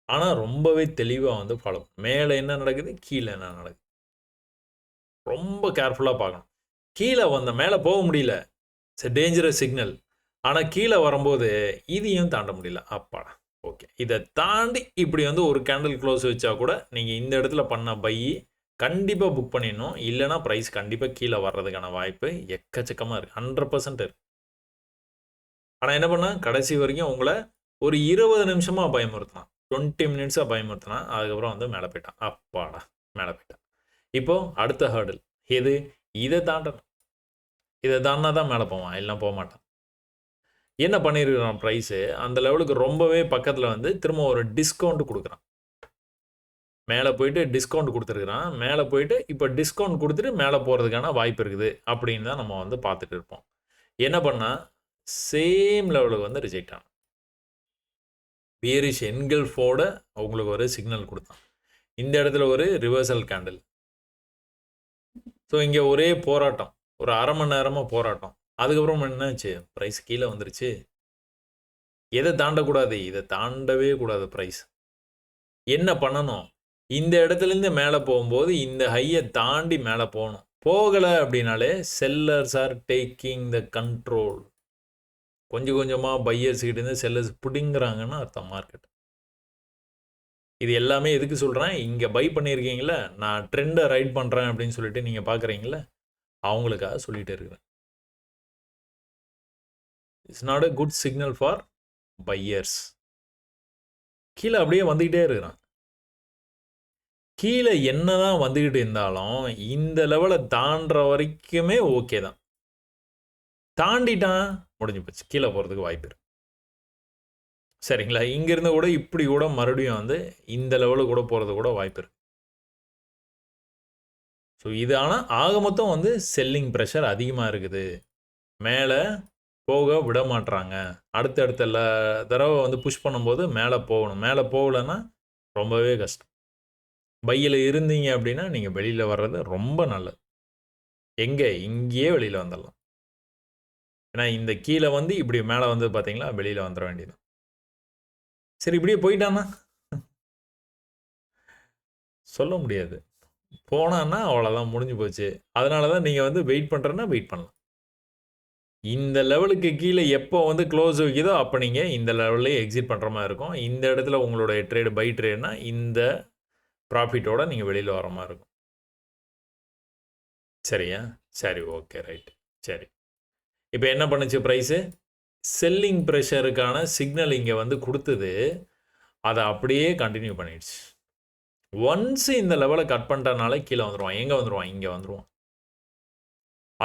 ஆனால் ரொம்பவே தெளிவாக வந்து ஃபாலோ மேலே என்ன நடக்குது, கீழே என்ன நடக்குது, ரொம்ப கேர்ஃபுல்லாக பார்க்கணும். கீழே வந்த மேலே போக முடியல, இட்ஸ் டேஞ்சரஸ் சிக்னல். ஆனால் கீழே வரும்போது இதையும் தாண்ட முடியல, அப்பாடா ஓகே. இதை தாண்டி இப்படி வந்து ஒரு கேண்டில் க்ளோஸ் வச்சா கூட நீங்கள் இந்த இடத்துல பண்ண பை கண்டிப்பாக புக் பண்ணிடணும். இல்லைனா ப்ரைஸ் கண்டிப்பாக கீழே வர்றதுக்கான வாய்ப்பு எக்கச்சக்கமாக இருக்குது, 100% இருக்குது. ஆனால் என்ன பண்ணால் கடைசி வரைக்கும் உங்களை ஒரு 20 நிமிஷமாக பயமுறுத்தினான், 20 மினிட்ஸாக பயமுறுத்தினான், அதுக்கப்புறம் வந்து மேலே போயிட்டான். அப்பாடா மேலே போயிட்டான். இப்போது அடுத்த ஹேர்டில் எது? இதை தாண்டணும். இதை தாண்டினா தான் மேலே போவான், இல்லைனா போக மாட்டான். என்ன பண்ணியிருக்கிறான் ப்ரைஸு? அந்த லெவலுக்கு ரொம்பவே பக்கத்தில் வந்து திரும்ப ஒரு டிஸ்கவுண்ட் கொடுக்குறான். மேலே போயிட்டு டிஸ்கவுண்ட் கொடுத்துருக்குறான், மேலே போயிட்டு இப்போ டிஸ்கவுண்ட் கொடுத்துட்டு மேலே போகிறதுக்கான வாய்ப்பு இருக்குது அப்படின்னு தான் நம்ம வந்து பார்த்துட்டு இருப்போம். என்ன பண்ணால் சேம் லெவலுக்கு வந்து ரிஜெக்ட் ஆனான். பியரிஷ் என்கல்ஃபோட உங்களுக்கு ஒரு சிக்னல் கொடுத்தான். இந்த இடத்துல ஒரு ரிவர்சல் கேண்டில். ஸோ இங்கே ஒரே போராட்டம், ஒரு அரை மணி நேரமாக போராட்டம். அதுக்கப்புறம் என்னாச்சு, ப்ரைஸ் கீழே வந்துருச்சு. எதை தாண்டக்கூடாது, இதை தாண்டவே கூடாது ப்ரைஸ். என்ன பண்ணணும், இந்த இடத்துலேருந்து மேலே போகும்போது இந்த ஹையை தாண்டி மேலே போகணும். போகலை அப்படின்னாலே sellers are taking the control. கொஞ்சம் கொஞ்சமாக பையர்ஸ் கிட்டேருந்து செல்லர்ஸ் பிடிங்குறாங்கன்னு அர்த்தம் மார்க்கெட். இது எல்லாமே எதுக்கு சொல்கிறேன், இங்கே பை பண்ணியிருக்கீங்கள, நான் ட்ரெண்டை ரைட் பண்ணுறேன் அப்படின்னு சொல்லிட்டு நீங்கள் பார்க்குறீங்கள, அவங்களுக்காக சொல்லிகிட்டே இருக்கிறேன். It's not a good signal for buyers. கீழே அப்படியே வந்துக்கிட்டே இருக்கிறான். கீழே என்ன தான் வந்துக்கிட்டு இருந்தாலும் இந்த லெவலை தாண்டுற வரைக்குமே ஓகே தான். தாண்டிட்டான் முடிஞ்சு போச்சு, கீழே போகிறதுக்கு வாய்ப்பு இருக்கு. சரிங்களா, இங்கேருந்து கூட இப்படி கூட மறுபடியும் வந்து இந்த லெவலுக்கு கூட போகிறது கூட வாய்ப்பு இருக்கு. ஸோ இது ஆனால் ஆக மொத்தம் வந்து செல்லிங் ப்ரெஷர் அதிகமாக இருக்குது. மேலே போக விட மாட்டுறாங்க. அடுத்தடுத்த தடவை வந்து புஷ் பண்ணும்போது மேலே போகணும். மேலே போகலைன்னா ரொம்பவே கஷ்டம். பையில் இருந்தீங்க அப்படின்னா நீங்கள் வெளியில் வர்றது ரொம்ப நல்லது. எங்கே, இங்கேயே வெளியில் வந்துடலாம். ஏன்னா இந்த கீழே வந்து இப்படி மேலே வந்து பார்த்தீங்களா, வெளியில் வந்துட வேண்டியது. சரி, இப்படியே போயிட்டானா சொல்ல முடியாது. போனான்னா அவ்வளோதான், முடிஞ்சு போச்சு. அதனால தான் நீங்கள் வந்து வெயிட் பண்ணுறேன்னா வெயிட் பண்ணலாம். இந்த லெவலுக்கு கீழே எப்போ வந்து க்ளோஸ் வைக்குதோ அப்போ நீங்கள் இந்த லெவல்லே எக்ஸிட் பண்ணுற மாதிரி இருக்கும். இந்த இடத்துல உங்களுடைய ட்ரேடு பை ட்ரேட்னா இந்த ப்ராஃபிட்டோட நீங்கள் வெளியில் வர மாதிரி இருக்கும். சரியா, சரி, ஓகே, ரைட். சரி, இப்போ என்ன பண்ணுச்சு ப்ரைஸு, செல்லிங் ப்ரெஷருக்கான சிக்னல் இங்கே வந்து கொடுத்தது, அதை அப்படியே கண்டினியூ பண்ணிடுச்சு. ஒன்ஸ் இந்த லெவலை கட் பண்ணிட்டனால கீழே வந்துடுவான். எங்கே வந்துடுவான், இங்கே வந்துடுவான்.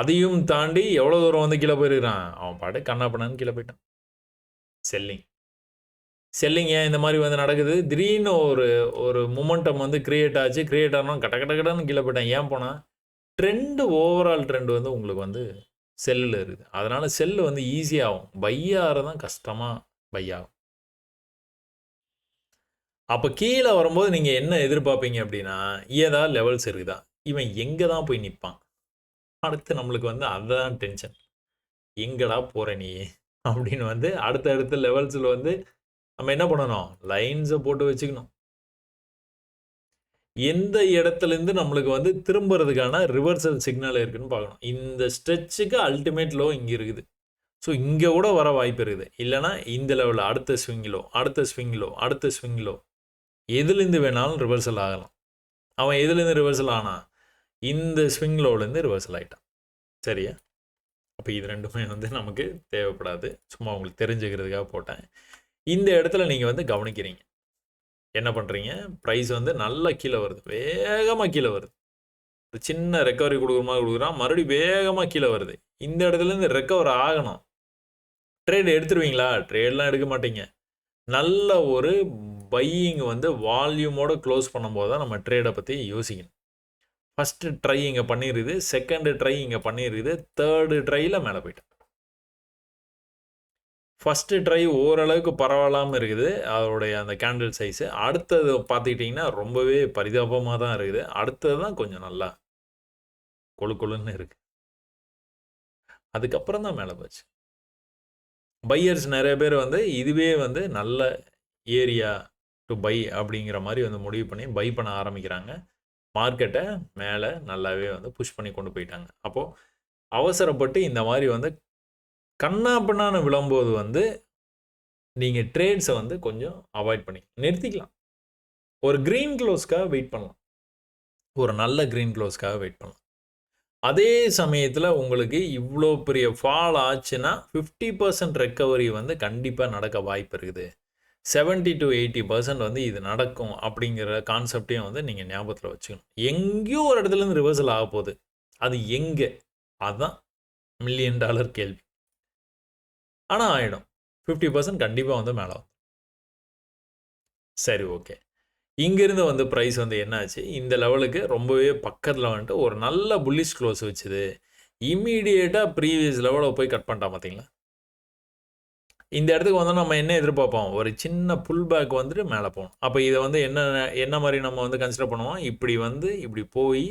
அதையும் தாண்டி எவ்வளோ தூரம் வந்து கீழே போயிருக்கிறான், அவன் பாட்டு கண்ணா பண்ணான்னு கீழே போயிட்டான். செல்லிங் ஏன் இந்த மாதிரி வந்து நடக்குது, திடீர்னு ஒரு மொமெண்டம் வந்து கிரியேட் ஆச்சு. கிரியேட் ஆனால் கட்ட கட்ட கட்டன்னு கீழே போயிட்டான். ஏன் போனால் ட்ரெண்டு, ஓவரால் ட்ரெண்டு வந்து உங்களுக்கு வந்து செல்லில் இருக்குது. அதனால் செல்லு வந்து ஈஸியாகும், பையாகிறது தான் கஷ்டமாக பையாகும். அப்போ கீழே வரும்போது நீங்கள் என்ன எதிர்பார்ப்பீங்க அப்படின்னா, ஏதாவது லெவல்ஸ் இருக்குதா, இவன் எங்கே தான் போய் நிற்பான், அடுத்து நம்மளுக்கு வந்து அதுதான் டென்ஷன். எங்கடா போகிற நீ அப்படின்னு வந்து அடுத்த லெவல்ஸில் வந்து நம்ம என்ன பண்ணணும், லைன்ஸை போட்டு வச்சுக்கணும். எந்த இடத்துலேருந்து நம்மளுக்கு வந்து திரும்புறதுக்கான ரிவர்சல் சிக்னல் இருக்குன்னு பார்க்கணும். இந்த ஸ்ட்ரெச்சுக்கு அல்டிமேட் லோ இங்கே இருக்குது. ஸோ இங்கே கூட வர வாய்ப்பு இருக்குது. இல்லைனா இந்த லெவலில் அடுத்த ஸ்விங்கிலோ, அடுத்த ஸ்விங்கிலோ எதுலேருந்து வேணாலும் ரிவர்சல் ஆகலாம். அவன் எதுலேருந்து ரிவர்சல் ஆனா, இந்த ஸ்விங்லோலேருந்து ரிவர்சல் ஆகிட்டான். சரியா, அப்போ இது ரெண்டுமே வந்து நமக்கு தேவைப்படாது, சும்மா உங்களுக்கு தெரிஞ்சுக்கிறதுக்காக போட்டேன். இந்த இடத்துல நீங்கள் வந்து கவனிக்கிறீங்க, என்ன பண்ணுறீங்க, ப்ரைஸ் வந்து நல்லா கீழே வருது, வேகமாக கீழே வருது. சின்ன ரெக்கவரி கொடுக்குற மாதிரி கொடுக்குறான், மறுபடியும் வேகமாக கீழே வருது. இந்த இடத்துலேருந்து ரெக்கவர் ஆகணும். ட்ரேட் எடுத்துருவீங்களா, ட்ரேட்லாம் எடுக்க மாட்டீங்க. நல்ல ஒரு பையிங் வந்து வால்யூமோடு க்ளோஸ் பண்ணும்போது தான் நம்ம ட்ரேடை பற்றி யோசிக்கணும். ஃபஸ்ட்டு ட்ரை இங்கே பண்ணிடுது, செகண்டு ட்ரை இங்கே பண்ணிடுது, தேர்டு ட்ரையில் மேலே போயிட்டேன். ஃபஸ்ட்டு ட்ரை ஓரளவுக்கு பரவாயில்லாமல் இருக்குது அதோடைய அந்த கேண்டில் சைஸு. அடுத்தது பார்த்துக்கிட்டிங்கன்னா ரொம்பவே பரிதாபமாக தான் இருக்குது. அடுத்தது தான் கொஞ்சம் நல்லா கொழுன்னு இருக்குது. அதுக்கப்புறம் தான் மேலே போச்சு. பையர்ஸ் நிறைய பேர் வந்து இதுவே வந்து நல்ல ஏரியா டு பை அப்படிங்கிற மாதிரி வந்து முடிவு பண்ணி பை பண்ண ஆரம்பிக்கிறாங்க. மார்க்கெட்டை மேலே நல்லாவே வந்து புஷ் பண்ணி கொண்டு போயிட்டாங்க. அப்போது அவசரப்பட்டு இந்த மாதிரி வந்து கண்ணா பின்னான்னு விழும்போது வந்து நீங்கள் ட்ரேட்ஸை வந்து கொஞ்சம் அவாய்ட் பண்ணி நிறுத்திக்கலாம். ஒரு க்ரீன் க்ளோஸ்க்காக வெயிட் பண்ணலாம், ஒரு நல்ல க்ரீன் க்ளோஸ்க்காக வெயிட் பண்ணலாம். அதே சமயத்தில் உங்களுக்கு இவ்வளோ பெரிய ஃபால் ஆச்சுன்னா 50% ரெக்கவரி வந்து கண்டிப்பாக நடக்க வாய்ப்பு இருக்குது. 70 to 80% வந்து இது நடக்கும் அப்படிங்கிற கான்செப்டையும் வந்து நீங்கள் ஞாபகத்தில் வச்சுக்கணும். எங்கேயோ ஒரு இடத்துலேருந்து ரிவர்சல் ஆக போகுது, அது எங்கே, அதுதான் $1 million கேள்வி. ஆனால் ஆகிடும், 50% கண்டிப்பாக வந்து மேலே வரும். சரி, ஓகே. இங்கேருந்து வந்து ப்ரைஸ் வந்து என்னாச்சு, இந்த லெவலுக்கு ரொம்பவே பக்கத்தில் வந்துட்டு ஒரு நல்ல புல்லிஷ் க்ளோஸ் வச்சுது. இம்மீடியேட்டாக ப்ரீவியஸ் லெவலில் போய் கட் பண்ணிட்டான் பார்த்தீங்களா. இந்த இடத்துக்கு வந்து நம்ம என்ன எதிர்பார்ப்போம், ஒரு சின்ன புல் பேக் வந்துட்டு மேலே போகணும். அப்போ இதை வந்து என்ன மாதிரி நம்ம வந்து கன்சிடர் பண்ணுவோம், இப்படி வந்து இப்படி போய்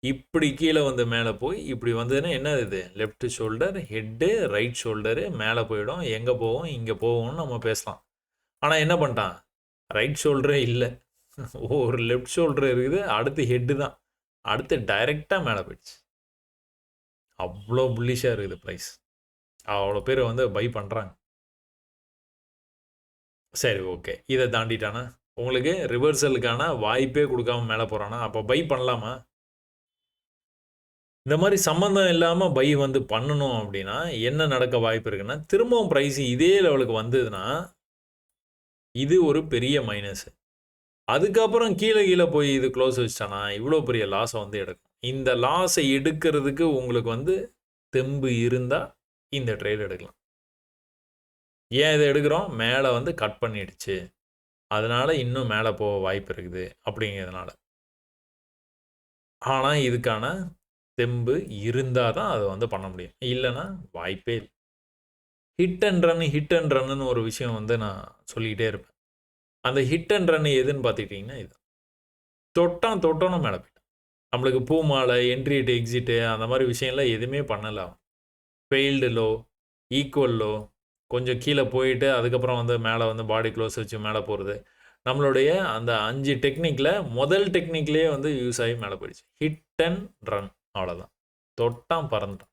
இப்படி கீழே வந்து மேலே போய் இப்படி வந்ததுன்னா என்ன இது? Left shoulder, head, right shoulder மேலே போயிடும். எங்கே போகும்? இங்கே போகும்னு நம்ம பேசலாம். ஆனால் என்ன பண்ணிட்டான்? ரைட் ஷோல்டரே இல்லை. ஒரு லெஃப்ட் ஷோல்டர் இருக்குது. அடுத்து ஹெட்டு தான். அடுத்து டைரெக்டாக மேலே போயிடுச்சு. அவ்வளோ புல்லிஷாக இருக்குது ப்ரைஸ். அவ்வளோ பேர் வந்து பை பண்ணுறாங்க. சரி, ஓகே. இதை தாண்டிட்டானா உங்களுக்கு ரிவர்சலுக்கான வாய்ப்பே கொடுக்காம மேலே போகிறானா? அப்போ பை பண்ணலாமா? இந்த மாதிரி சம்மந்தம் இல்லாமல் பை வந்து பண்ணணும் அப்படின்னா என்ன நடக்க வாய்ப்பு இருக்குன்னா, திரும்பவும் ப்ரைஸ் இதே லெவலுக்கு வந்ததுன்னா இது ஒரு பெரிய மைனஸ். அதுக்கப்புறம் கீழே கீழே போய் இது க்ளோஸ் வச்சிட்டானா இவ்வளோ பெரிய லாஸை வந்து எடுக்கும். இந்த லாஸை எடுக்கிறதுக்கு உங்களுக்கு வந்து தெம்பு இருந்தால் இந்த ட்ரேட் எடுக்கலாம். ஏன் இதை எடுக்கிறோம்? மேலே வந்து கட் பண்ணிடுச்சு, அதனால் இன்னும் மேலே போக வாய்ப்பு இருக்குது அப்படிங்கிறதுனால. ஆனால் இதுக்கான தெம்பு இருந்தால் தான் அதை வந்து பண்ண முடியும். இல்லைன்னா வாய்ப்பே இல்லை. ஹிட் அண்ட் ரன்னு ஒரு விஷயம் வந்து நான் சொல்லிக்கிட்டே இருப்பேன். அந்த ஹிட் அண்ட் ரன் எதுன்னு பார்த்துக்கிட்டிங்கன்னா இது தொட்டோன்னு மேலே போயிட்டான். நம்மளுக்கு பூ மாலை, என்ட்ரி டு எக்ஸிட்டு அந்த மாதிரி விஷயம்லாம் எதுவுமே பண்ணலை. ஃபெயில்டு லோ, ஈக்குவல் லோ, கொஞ்சம் கீழே போயிட்டு அதுக்கப்புறம் வந்து மேலே வந்து பாடி க்ளோஸ் வச்சு மேலே போகிறது. நம்மளுடைய அந்த 5 டெக்னிக்கில் முதல் டெக்னிக்லேயே வந்து யூஸ் ஆகி மேலே போயிடுச்சு. ஹிட் அண்ட் ரன், அவ்வளோதான். தொட்டான் பறந்துட்டான்.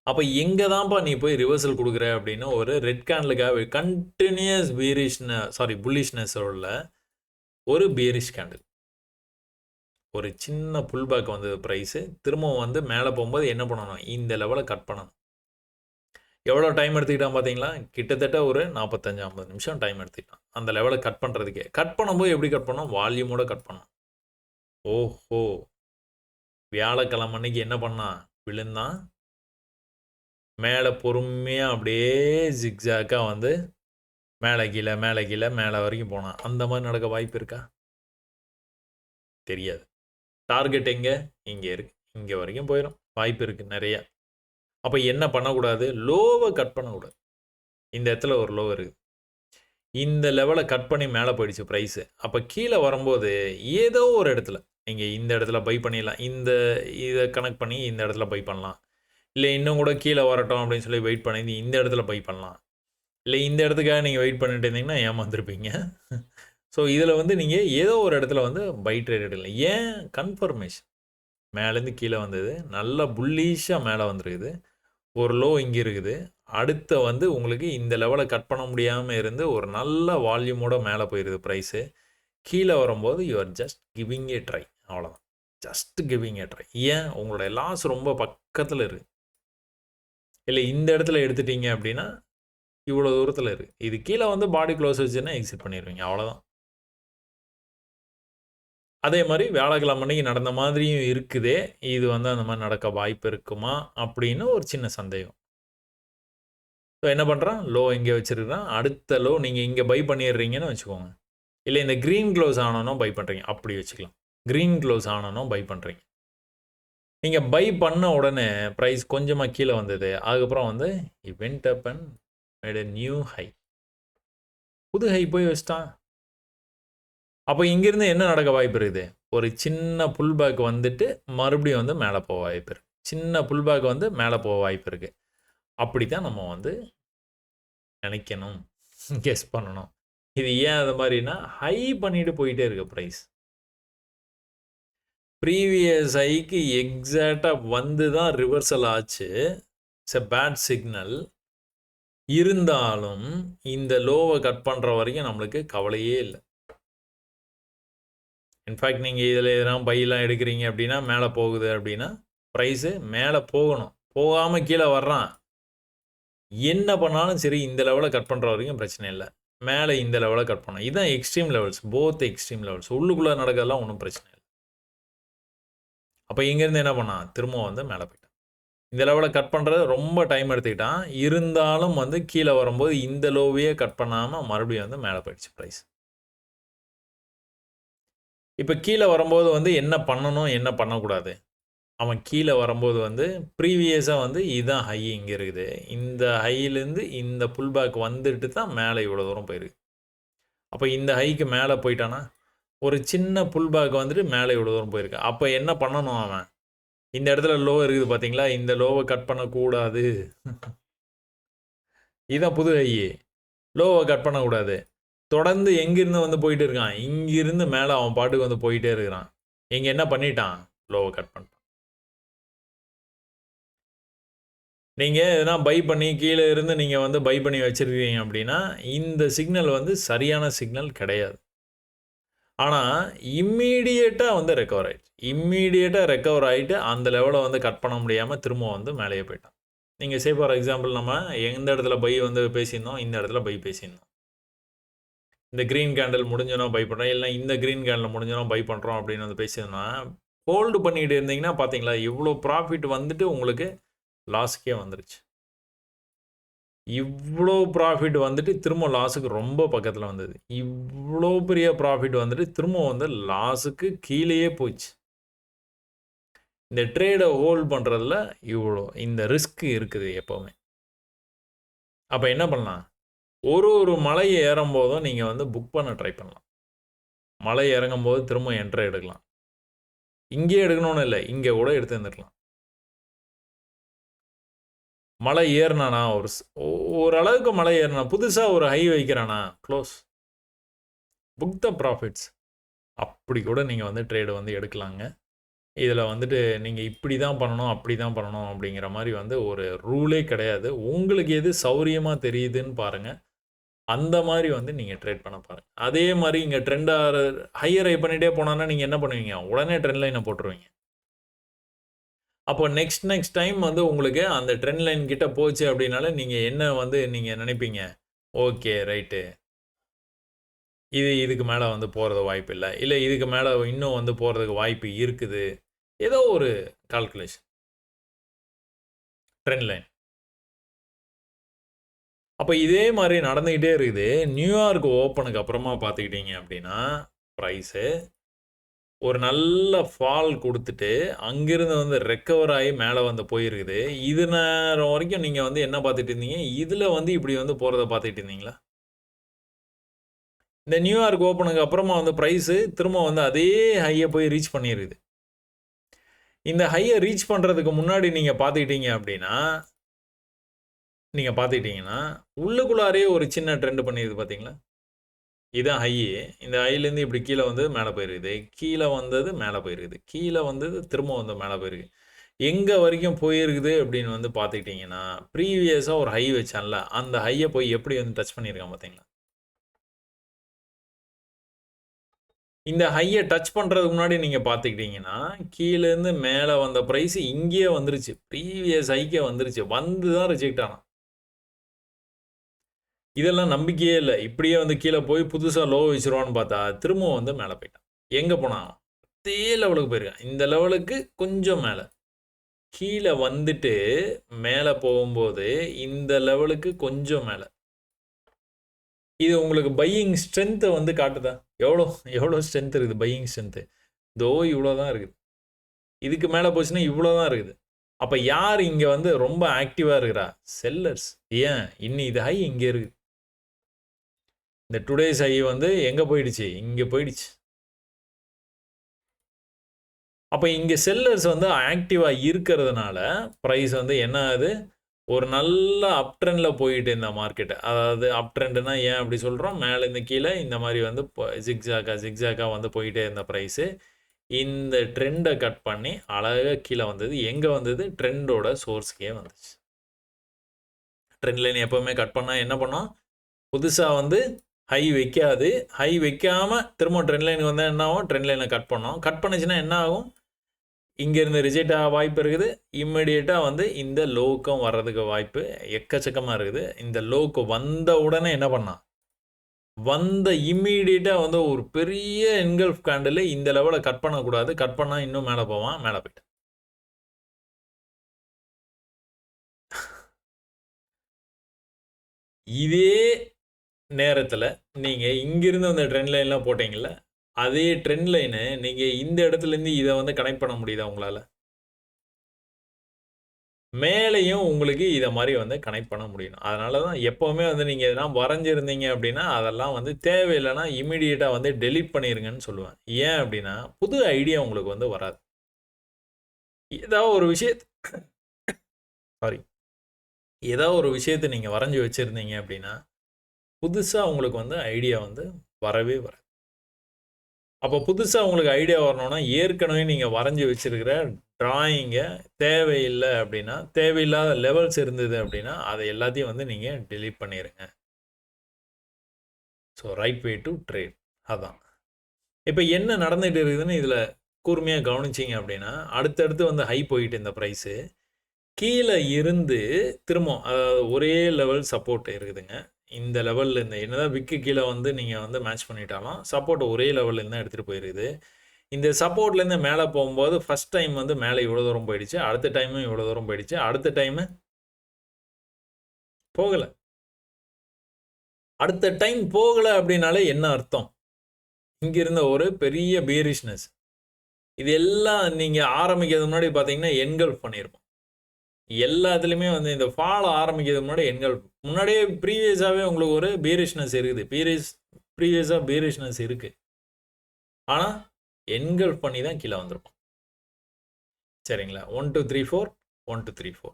அப்போ எங்கே தான்ப்பா நீ போய் ரிவர்சல் கொடுக்குற அப்படின்னா ஒரு ரெட் கேண்டலுக்காக கண்டினியூஸ் புல்லிஷ்னஸ் உள்ள ஒரு பியரிஷ் கேண்டில், ஒரு சின்ன புல் பேக் வந்தது ப்ரைஸு. திரும்பவும் வந்து மேலே போகும்போது என்ன பண்ணணும்? இந்த லெவலை கட் பண்ணணும். எவ்வளோ டைம் எடுத்துக்கிட்டான் பார்த்தீங்களா? கிட்டத்தட்ட ஒரு 45-50 நிமிஷம் டைம் எடுத்துக்கிட்டான் அந்த லெவலை கட் பண்ணுறதுக்கே. கட் பண்ணும்போது எப்படி கட் பண்ணோம்? வால்யூமோட கட் பண்ணோம். ஓஹோ, வியாழக்கிழமை அன்னைக்கு என்ன பண்ணான்? விழுந்தான். மேலே பொறுமையாக அப்படியே ஜிக்ஸாக்காக வந்து மேலே கீழே மேலே கீழே மேலே வரைக்கும் போனான். அந்த மாதிரி நடக்க வாய்ப்பு இருக்கா? தெரியாது. டார்கெட் எங்கே? இங்கே இருக்குது. இங்கே வரைக்கும் போயிடும். வாய்ப்பு இருக்குது நிறையா. அப்போ என்ன பண்ணக்கூடாது? லோவை கட் பண்ணக்கூடாது. இந்த இடத்துல ஒரு லோ இருக்குது. இந்த லெவலை கட் பண்ணி மேலே போயிடுச்சு ப்ரைஸு. அப்போ கீழே வரும்போது ஏதோ ஒரு இடத்துல நீங்கள் இந்த இடத்துல பை பண்ணிடலாம். இதை கனெக்ட் பண்ணி இந்த இடத்துல பை பண்ணலாம். இல்லை இன்னும் கூட கீழே வரட்டும் அப்படின்னு சொல்லி வெயிட் பண்ணி இந்த இடத்துல பை பண்ணலாம். இல்லை இந்த இடத்துக்காக நீங்கள் வெயிட் பண்ணிட்டு இருந்தீங்கன்னா ஏமாந்துருப்பீங்க. ஸோ இதில் வந்து நீங்கள் ஏதோ ஒரு இடத்துல வந்து பை ட்ரேட் எடுக்கலாம். ஏன்? கன்ஃபர்மேஷன். மேலேருந்து கீழே வந்தது, நல்லா புல்லீஷாக மேலே வந்துருக்குது. ஒரு லோ இங்கே இருக்குது. அடுத்த வந்து உங்களுக்கு இந்த லெவலை கட் பண்ண முடியாமல் இருந்து ஒரு நல்ல வால்யூமோட மேலே போயிடுது ப்ரைஸு. கீழே வரும்போது you are just giving a try, அவ்வளோதான். Just giving a try. ஏன்? உங்களுடைய லாஸ் ரொம்ப பக்கத்தில் இருக்குது. இல்லை இந்த இடத்துல எடுத்துட்டீங்க அப்படின்னா இவ்வளோ தூரத்தில் இருக்குது. இது கீழே வந்து பாடி க்ளோஸ் வச்சுன்னா எக்ஸிட் பண்ணிடுவீங்க, அவ்வளோதான். அதே மாதிரி வியாழக்கிழமை அன்னைக்கு நடந்த மாதிரியும் இருக்குதே, இது வந்து அந்த மாதிரி நடக்க வாய்ப்பு இருக்குமா அப்படின்னு ஒரு சின்ன சந்தேகம். ஸோ என்ன பண்ணுறான்? லோ இங்கே வச்சுருக்கான். அடுத்த லோ நீங்கள் இங்கே பை பண்ணிடுறீங்கன்னு வச்சுக்கோங்க. இல்லை இந்த க்ரீன் க்ளோஸ் ஆனோனும் பை பண்ணுறீங்க, அப்படி வச்சுக்கலாம். க்ரீன் க்ளோஸ் ஆனோனும் பை பண்ணுறீங்க. நீங்கள் பை பண்ண உடனே ப்ரைஸ் கொஞ்சமாக கீழே வந்தது. அதுக்கப்புறம் வந்து vent up and made a new high. புது ஹை போய் வச்சிட்டான். அப்போ இங்கேருந்து என்ன நடக்க வாய்ப்பு இருக்குது? ஒரு சின்ன புல் பேக் வந்துட்டு மறுபடியும் வந்து மேலே போக வாய்ப்பு இருக்குது. சின்ன புல் பேக் வந்து மேலே போக வாய்ப்பு இருக்குது. அப்படி தான் நம்ம வந்து நினைக்கணும், கெஸ் பண்ணணும். இது ஏன் அது மாதிரினா ஹை பண்ணிட்டு போயிட்டே இருக்கு ப்ரைஸ். ப்ரீவியஸ் ஹைக்கு எக்ஸாக்டாக வந்து தான் ரிவர்சல் ஆச்சு. It's a bad signal. இருந்தாலும் இந்த லோவை கட் பண்ணுற வரைக்கும் நம்மளுக்கு கவலையே இல்லை. இன்ஃபேக்ட் நீங்கள் இதில் எதனா பையெல்லாம் எடுக்கிறீங்க அப்படின்னா மேலே போகுது அப்படின்னா ப்ரைஸு மேலே போகணும். போகாமல் கீழே வர்றான். என்ன பண்ணாலும் சரி இந்த லெவலை கட் பண்ணுற வரைக்கும் பிரச்சனை இல்லை. மேலே இந்த லெவலை கட் பண்ணணும். இதுதான் extreme levels. Both extreme levels. உள்ளுக்குள்ளே நடக்கிறதுலாம் ஒன்றும் பிரச்சனை இல்லை. அப்போ இங்கேருந்து என்ன பண்ணான்? திரும்ப வந்து மேலே போயிட்டான். இந்த லெவலை கட் பண்ணுறது ரொம்ப டைம் எடுத்துக்கிட்டான். இருந்தாலும் வந்து கீழே வரும்போது இந்த லோவையே கட் பண்ணாமல் மறுபடியும் வந்து மேலே போயிடுச்சு ப்ரைஸ். இப்போ கீழே வரும்போது வந்து என்ன பண்ணணும், என்ன பண்ணக்கூடாது? அவன் கீழே வரும்போது வந்து ப்ரீவியஸாக வந்து இதுதான் ஹை இங்கே இருக்குது. இந்த ஹையிலேருந்து இந்த புல் பேக் வந்துட்டு தான் மேலே இவ்வளோ தூரம் போயிருக்கு. அப்போ இந்த ஹைக்கு மேலே போயிட்டானா ஒரு சின்ன புல் பேக் வந்துட்டு மேலே இவ்வளோ தூரம் போயிருக்கு. அப்போ என்ன பண்ணணும் அவன்? இந்த இடத்துல லோ இருக்குது பார்த்தீங்களா? இந்த லோவை கட் பண்ணக்கூடாது. இதுதான் புது ஹை. லோவை கட் பண்ணக்கூடாது. தொடர்ந்து எங்கிருந்து வந்து போயிட்டு இருக்கான்? இங்கிருந்து மேலே அவன் பாட்டுக்கு வந்து போயிட்டே இருக்கிறான். இங்கே என்ன பண்ணிட்டான்? லோவை கட் பண்ணிட்டான். நீங்கள் எதனா பை பண்ணி கீழே இருந்து நீங்கள் வந்து பை பண்ணி வச்சுருக்கீங்க அப்படின்னா, இந்த சிக்னல் வந்து சரியான சிக்னல் கிடையாது. ஆனால் இம்மீடியட்டாக வந்து ரெக்கவர் ஆகிடுச்சு. இம்மீடியட்டாக ரெக்கவர் ஆகிட்டு அந்த லெவலை வந்து கட் பண்ண முடியாமல் திரும்ப வந்து மேலேயே போயிட்டான். நீங்கள் சே ஃபார் எக்ஸாம்பிள் நம்ம எந்த இடத்துல பை வந்து பேசியிருந்தோம், இந்த இடத்துல பை பேசியிருந்தோம். இந்த க்ரீன் கேண்டில் முடிஞ்சோன்னா பை பண்ணுறோம், இல்லை இந்த க்ரீன் கேண்டில் முடிஞ்சோன்னா பை பண்ணுறோம் அப்படின்னு வந்து பேசியிருந்தோம்னா, ஹோல்டு பண்ணிட்டு இருந்தீங்கன்னா பார்த்தீங்களா, இவ்வளோ ப்ராஃபிட் வந்துட்டு உங்களுக்கு லாஸுக்கே வந்துருச்சு. இவ்வளோ ப்ராஃபிட் வந்துட்டு திரும்ப லாஸுக்கு ரொம்ப பக்கத்தில் வந்தது. இவ்வளோ பெரிய ப்ராஃபிட் வந்துட்டு திரும்ப வந்து லாஸுக்கு கீழேயே போச்சு. இந்த ட்ரேடை ஹோல்ட் பண்ணுறதுல இவ்வளோ இந்த ரிஸ்க் இருக்குது எப்போவுமே. அப்போ என்ன பண்ணலாம்? ஒரு மலையை ஏறும் போதும் நீங்கள் வந்து புக் பண்ண ட்ரை பண்ணலாம். மலை இறங்கும் போது திரும்ப என்ட்ரி எடுக்கலாம். இங்கே எடுக்கணும்னு இல்லை, இங்கே கூட எடுத்து வந்துருக்கலாம். மலை ஏறினானா ஓரளவுக்கு மலை ஏறினா புதுசாக ஒரு ஹை வைக்கிறானா க்ளோஸ், புக் த ப்ராஃபிட்ஸ். அப்படி கூட நீங்கள் வந்து ட்ரேடு வந்து எடுக்கலாங்க. இதில் வந்துட்டு நீங்கள் இப்படி தான் பண்ணணும் அப்படி தான் பண்ணணும் அப்படிங்கிற மாதிரி வந்து ஒரு ரூலே கிடையாது. உங்களுக்கு எது சௌரியமாக தெரியுதுன்னு பாருங்கள், அந்த மாதிரி வந்து நீங்கள் ட்ரேட் பண்ண பாருங்கள். அதே மாதிரி இங்கே ட்ரெண்டாக ஹையர் ஹை பண்ணிகிட்டே போனான்னா நீங்கள் என்ன பண்ணுவீங்க? உடனே ட்ரெண்ட் லைனை போட்டுருவீங்க. அப்போ நெக்ஸ்ட் டைம் வந்து உங்களுக்கு அந்த ட்ரெண்ட் லைன் கிட்ட போச்சு அப்படின்னால நீங்கள் என்ன வந்து நீங்கள் நினைப்பீங்க? ஓகே ரைட்டு, இதுக்கு மேலே வந்து போகிறது வாய்ப்பு இல்லை, இல்லை இதுக்கு மேலே இன்னும் வந்து போகிறதுக்கு வாய்ப்பு இருக்குது. ஏதோ ஒரு கால்குலேஷன் ட்ரெண்ட் லைன். அப்போ இதே மாதிரி நடந்துக்கிட்டே இருக்குது. நியூயார்க் ஓப்பனுக்கு அப்புறமா பார்த்துக்கிட்டீங்க அப்படின்னா ப்ரைஸு ஒரு நல்ல ஃபால் கொடுத்துட்டு அங்கிருந்து வந்து ரெக்கவர் ஆகி மேலே வந்து போயிருக்குது. இது நேரம் வரைக்கும் நீங்கள் வந்து என்ன பார்த்துட்டு இருந்தீங்க? இதில் வந்து இப்படி வந்து போகிறத பார்த்துட்டு இருந்தீங்களா? இந்த நியூயார்க் ஓப்பனுக்கு அப்புறமா வந்து ப்ரைஸு திரும்ப வந்து அதே ஹையை போய் ரீச் பண்ணியிருக்குது. இந்த ஹையை ரீச் பண்ணுறதுக்கு முன்னாடி நீங்கள் பார்த்துக்கிட்டீங்கன்னா உள்ளுக்குள்ளாரே ஒரு சின்ன ட்ரெண்ட் பண்ணியிருது பார்த்தீங்களா? இதுதான் ஹை. இந்த ஹைலேருந்து இப்படி கீழே வந்து மேலே போயிருக்குது, கீழே வந்தது மேலே போயிருக்குது, கீழே வந்தது திரும்ப வந்து மேலே போயிருக்கு. எங்கே வரைக்கும் போயிருக்குது அப்படின்னு வந்து பார்த்துக்கிட்டிங்கன்னா, ப்ரீவியஸாக ஒரு ஹை வச்சான்ல, அந்த ஹையை போய் எப்படி வந்து டச் பண்ணியிருக்கான் பார்த்தீங்களா? இந்த ஹையை டச் பண்ணுறதுக்கு முன்னாடி நீங்கள் பார்த்துக்கிட்டிங்கன்னா, கீழேருந்து மேலே வந்த ப்ரைஸ் இங்கேயே வந்துருச்சு. ப்ரீவியஸ் ஹைக்கே வந்துருச்சு. வந்து தான் ரிஜெக்ட் ஆனான். இதெல்லாம் நம்பிக்கையே இல்லை. இப்படியே வந்து கீழே போய் புதுசாக லோ வச்சுருவான்னு பார்த்தா, திரும்பவும் வந்து மேலே போயிட்டான். எங்கே போனான்? அதே லெவலுக்கு போயிருக்கான். இந்த லெவலுக்கு கொஞ்சம் மேலே. கீழே வந்துட்டு மேலே போகும்போது இந்த லெவலுக்கு கொஞ்சம் மேலே. இது உங்களுக்கு பையிங் ஸ்ட்ரென்த்தை வந்து காட்டுதா? எவ்வளோ ஸ்ட்ரென்த் இருக்குது பையிங் ஸ்ட்ரென்த்து? இவ்வளோ தான் இருக்குது. இதுக்கு மேலே போச்சுன்னா இவ்வளோ தான் இருக்குது. அப்போ யார் இங்கே வந்து ரொம்ப ஆக்டிவாக இருக்கிறா? செல்லர்ஸ். ஏன்? இது ஹை இங்கே இருக்குது. இந்த டுடேஸ் ஹை வந்து எங்கே போயிடுச்சு? இங்கே போயிடுச்சு. அப்போ இங்கே செல்லர்ஸ் வந்து ஆக்டிவாக இருக்கிறதுனால ப்ரைஸ் வந்து என்ன ஆகுது? ஒரு நல்ல அப் ட்ரெண்டில் போயிட்டு இந்த மார்க்கெட்டு. அதாவது அப் ட்ரெண்டுனா ஏன் அப்படி சொல்கிறோம்? மேலேருந்து கீழே இந்த மாதிரி வந்து ஜிக்ஸாக்காக வந்து போயிட்டே இருந்த ப்ரைஸு இந்த ட்ரெண்டை கட் பண்ணி அழகாக கீழே வந்தது. எங்கே வந்தது? ட்ரெண்டோட சோர்ஸுக்கே வந்துச்சு. ட்ரெண்ட் லைன் எப்போவுமே கட் பண்ணால் என்ன பண்ணோம்? புதுசாக வந்து ஹை வைக்காது. ஹை வைக்காமல் திரும்ப ட்ரெண்ட் லைனுக்கு வந்தால் என்ன ஆகும்? ட்ரெண்ட் லைனை கட் பண்ணோம். கட் பண்ணிச்சுன்னா என்ன ஆகும்? இங்கேருந்து ரிஜெக்ட் ஆக வாய்ப்பு இருக்குது. இம்மிடியேட்டாக வந்து இந்த லோக்கம் வர்றதுக்கு வாய்ப்பு எக்கச்சக்கமாக இருக்குது. இந்த லோக்கு வந்த உடனே என்ன பண்ணான்? வந்த இம்மீடியட்டாக வந்து ஒரு பெரிய என்கல்ஃப் கேண்டில் இந்த லெவலை கட் பண்ணக்கூடாது. கட் பண்ணால் இன்னும் மேலே போவான். மேலே போயிட்டான். இதே நேரத்தில் நீங்கள் இங்கிருந்து அந்த ட்ரெண்ட் லைன்லாம் போட்டிங்கல்ல, அதே ட்ரெண்ட் லைனு நீங்கள் இந்த இடத்துலேருந்து இதை வந்து கனெக்ட் பண்ண முடியுதா உங்களால்? மேலேயும் உங்களுக்கு இத மாரி வந்து கனெக்ட் பண்ண முடியும். அதனால தான் எப்பவுமே வந்து நீங்க எதனா வரைஞ்சிருந்தீங்க அப்படின்னா, அதெல்லாம் வந்து தேவையில்லன்னா இம்மீடியேட்டா வந்து டெலீட் பண்ணிருங்கன்னு சொல்லுவேன். ஏன் அப்படின்னா, புது ஐடியா உங்களுக்கு வந்து வராது. ஏதாவது ஒரு விஷயத்த சாரி. ஏதாவது ஒரு விஷயத்த நீங்க வரைஞ்சு வச்சிருந்தீங்க அப்படின்னா, புதுசா உங்களுக்கு வந்து ஐடியா வந்து வரவே வராது. அப்போ புதுசா உங்களுக்கு ஐடியா வரணும்னா, ஏற்கனவே நீங்க வரைஞ்சு வச்சிருக்கிற டிராயிங்க தேவையில்ல அப்படின்னா, தேவையில்லாத லெவல்ஸ் இருந்தது அப்படின்னா, அத எல்லாத்தையும் வந்து நீங்க டெலீட் பண்ணிருங்க. So right way to trade. அதான். இப்ப என்ன நடந்துட்டு இருக்குதுன்னு இதுல கூர்மையா கவனிச்சீங்க அப்படின்னா, அடுத்தடுத்து வந்து ஹை போயிட்டு இந்த பிரைஸு. கீழ இருந்து திரும்பவும் அதாவது ஒரே லெவல் சப்போர்ட் இருக்குதுங்க. இந்த லெவல்ல இந்த என்னதான் விக்கு கீழ வந்து நீங்க வந்து மேட்ச் பண்ணிட்டாலும், சப்போர்ட் ஒரே லெவல்ல இருந்து தான் எடுத்துட்டு போயிருக்குது. இந்த சப்போர்ட்லேருந்து மேலே போகும்போது ஃபர்ஸ்ட் டைம் வந்து மேலே இவ்வளோ தூரம் போயிடுச்சு. அடுத்த டைமும் இவ்வளோ தூரம் போயிடுச்சு. அடுத்த டைமு போகல. அடுத்த டைம் போகல அப்படின்னாலே என்ன அர்த்தம்? இங்க இருந்த ஒரு பெரிய பியரிஷ்னஸ். இது எல்லாம் நீங்க ஆரம்பிக்கிறதுக்கு முன்னாடி பார்த்தீங்கன்னா, என்கல்ஃப் பண்ணியிருப்போம். எல்லாத்துலயுமே வந்து இந்த ஃபால் ஆரம்பிக்கிறதுக்கு முன்னாடி என்கல்ஃப் முன்னாடியே ப்ரீவியஸாவே உங்களுக்கு ஒரு பியரிஷ்னஸ் இருக்குது. ப்ரீவியஸா பியரிஷ்னஸ் இருக்கு. ஆனா, என்கல்ஃப் பண்ணி தான் கீழ வந்திருப்போம். சரிங்களா? 1, 2, 3, 4 1, 2, 3, 4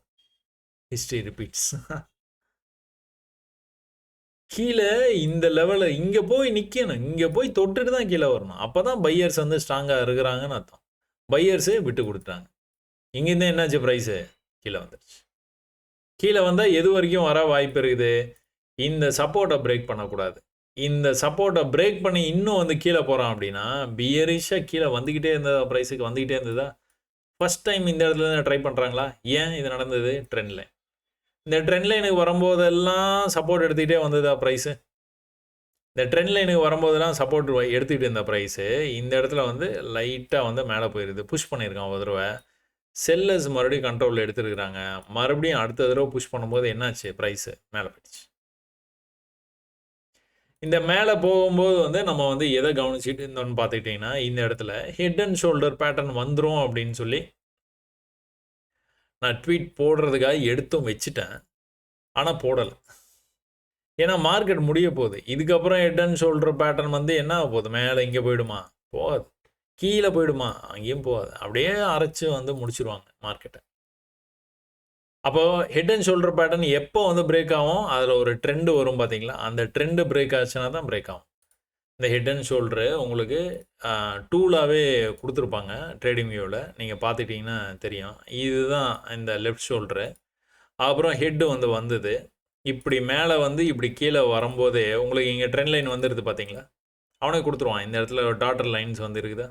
ஹிஸ்டரி ரிப்பீட்ஸ். கீழ இந்த லெவல்ல இங்க போய் நிக்கணும். இங்க போய் தொட்டுட்டு தான் கீழ வரணும். அப்பதான் பையர்ஸ் வந்து ஸ்ட்ராங்கா இருக்கிறாங்கன்னு அர்த்தம். பையர்ஸ் விட்டு குடுத்துட்டாங்க. இங்கேருந்து என்னாச்சு பிரைஸு? கீழ வந்துருச்சு. கீழ வந்தா எது வரைக்கும் வர வாய்ப்பு இருக்குது? இந்த சப்போர்ட்ட பிரேக் பண்ணக்கூடாது. இந்த சப்போர்ட்ட பிரேக் பண்ணி இன்னும் வந்து கீழ போறான் அப்படின்னா, பியரிஷா கீழ வந்துகிட்டே இருந்ததா பிரைஸுக்கு வந்துகிட்டே இருந்ததா? ஃபர்ஸ்ட் டைம் இந்த இடத்துல இருந்து ட்ரை பண்றாங்களா? ஏன் இது நடந்தது? Trend line. இந்த ட்ரெண்ட் லைனுக்கு வரும்போதெல்லாம் சப்போர்ட் எடுத்துக்கிட்டே வந்ததா பிரைஸு? இந்த ட்ரெண்ட் லைனுக்கு வரும்போதெல்லாம் சப்போர்ட் எடுத்துக்கிட்டு இருந்த ப்ரைஸு, இந்த இடத்துல வந்து லைட்டா வந்து மேல போயிருது. புஷ் பண்ணியிருக்கான் ஒரு தடவ. செல்லர்ஸ் மறுபடியும் கண்ட்ரோல்ல எடுத்துருக்காங்க. மறுபடியும் அடுத்த தடவ புஷ் பண்ணும்போது என்னாச்சு? ப்ரைஸு மேல போயிடுச்சு. இந்த மேல போகும்போது வந்து நம்ம வந்து எத கவனிச்சுட்டு இருந்தோம்னு பார்த்துக்கிட்டீங்கன்னா, இந்த இடத்துல ஹெட் அண்ட் ஷோல்டர் பேட்டர்ன் வந்துரும் அப்படின்னு சொல்லி, நான் ட்வீட் போடுறதுக்காக எடுத்தும் வச்சுட்டேன். ஆனா போடல. ஏன்னா மார்க்கெட் முடிய போகுது. இதுக்கப்புறம் ஹெட் அண்ட் ஷோல்டர் பேட்டர்ன் வந்து என்ன ஆக போகுது? மேல இங்க போயிடுமா? போகாது. கீழ போயிடுமா? அங்கேயும் போகாது. அப்படியே அரைச்சு வந்து முடிச்சுருவாங்க மார்க்கெட்ட. அப்போ ஹெட் அண்ட் ஷோல்டர் பேட்டர்ன் எப்போ வந்து பிரேக் ஆகும்? அதில ஒரு ட்ரெண்ட் வரும் பார்த்தீங்களா? அந்த ட்ரெண்ட் பிரேக் ஆச்சுனா தான் பிரேக் ஆகும். இந்த ஹெட் அண்ட் ஷோல்டரு உங்களுக்கு டூலாவே குடுத்துருப்பாங்க ட்ரேடிங் வியூல. நீங்க பார்த்துட்டீங்கன்னா தெரியும். இதுதான் இந்த லெஃப்ட் ஷோல்டரு. அப்புறம் ஹெட் வந்து வந்தது. இப்படி மேல வந்து இப்படி கீழ வரும்போதே உங்களுக்கு இங்க ட்ரெண்ட் லைன் வந்துருது பார்த்தீங்களா? அவனே குடுத்துருவான். இந்த இடத்துல டாட்டர் லைன்ஸ் வந்து இருக்குதா?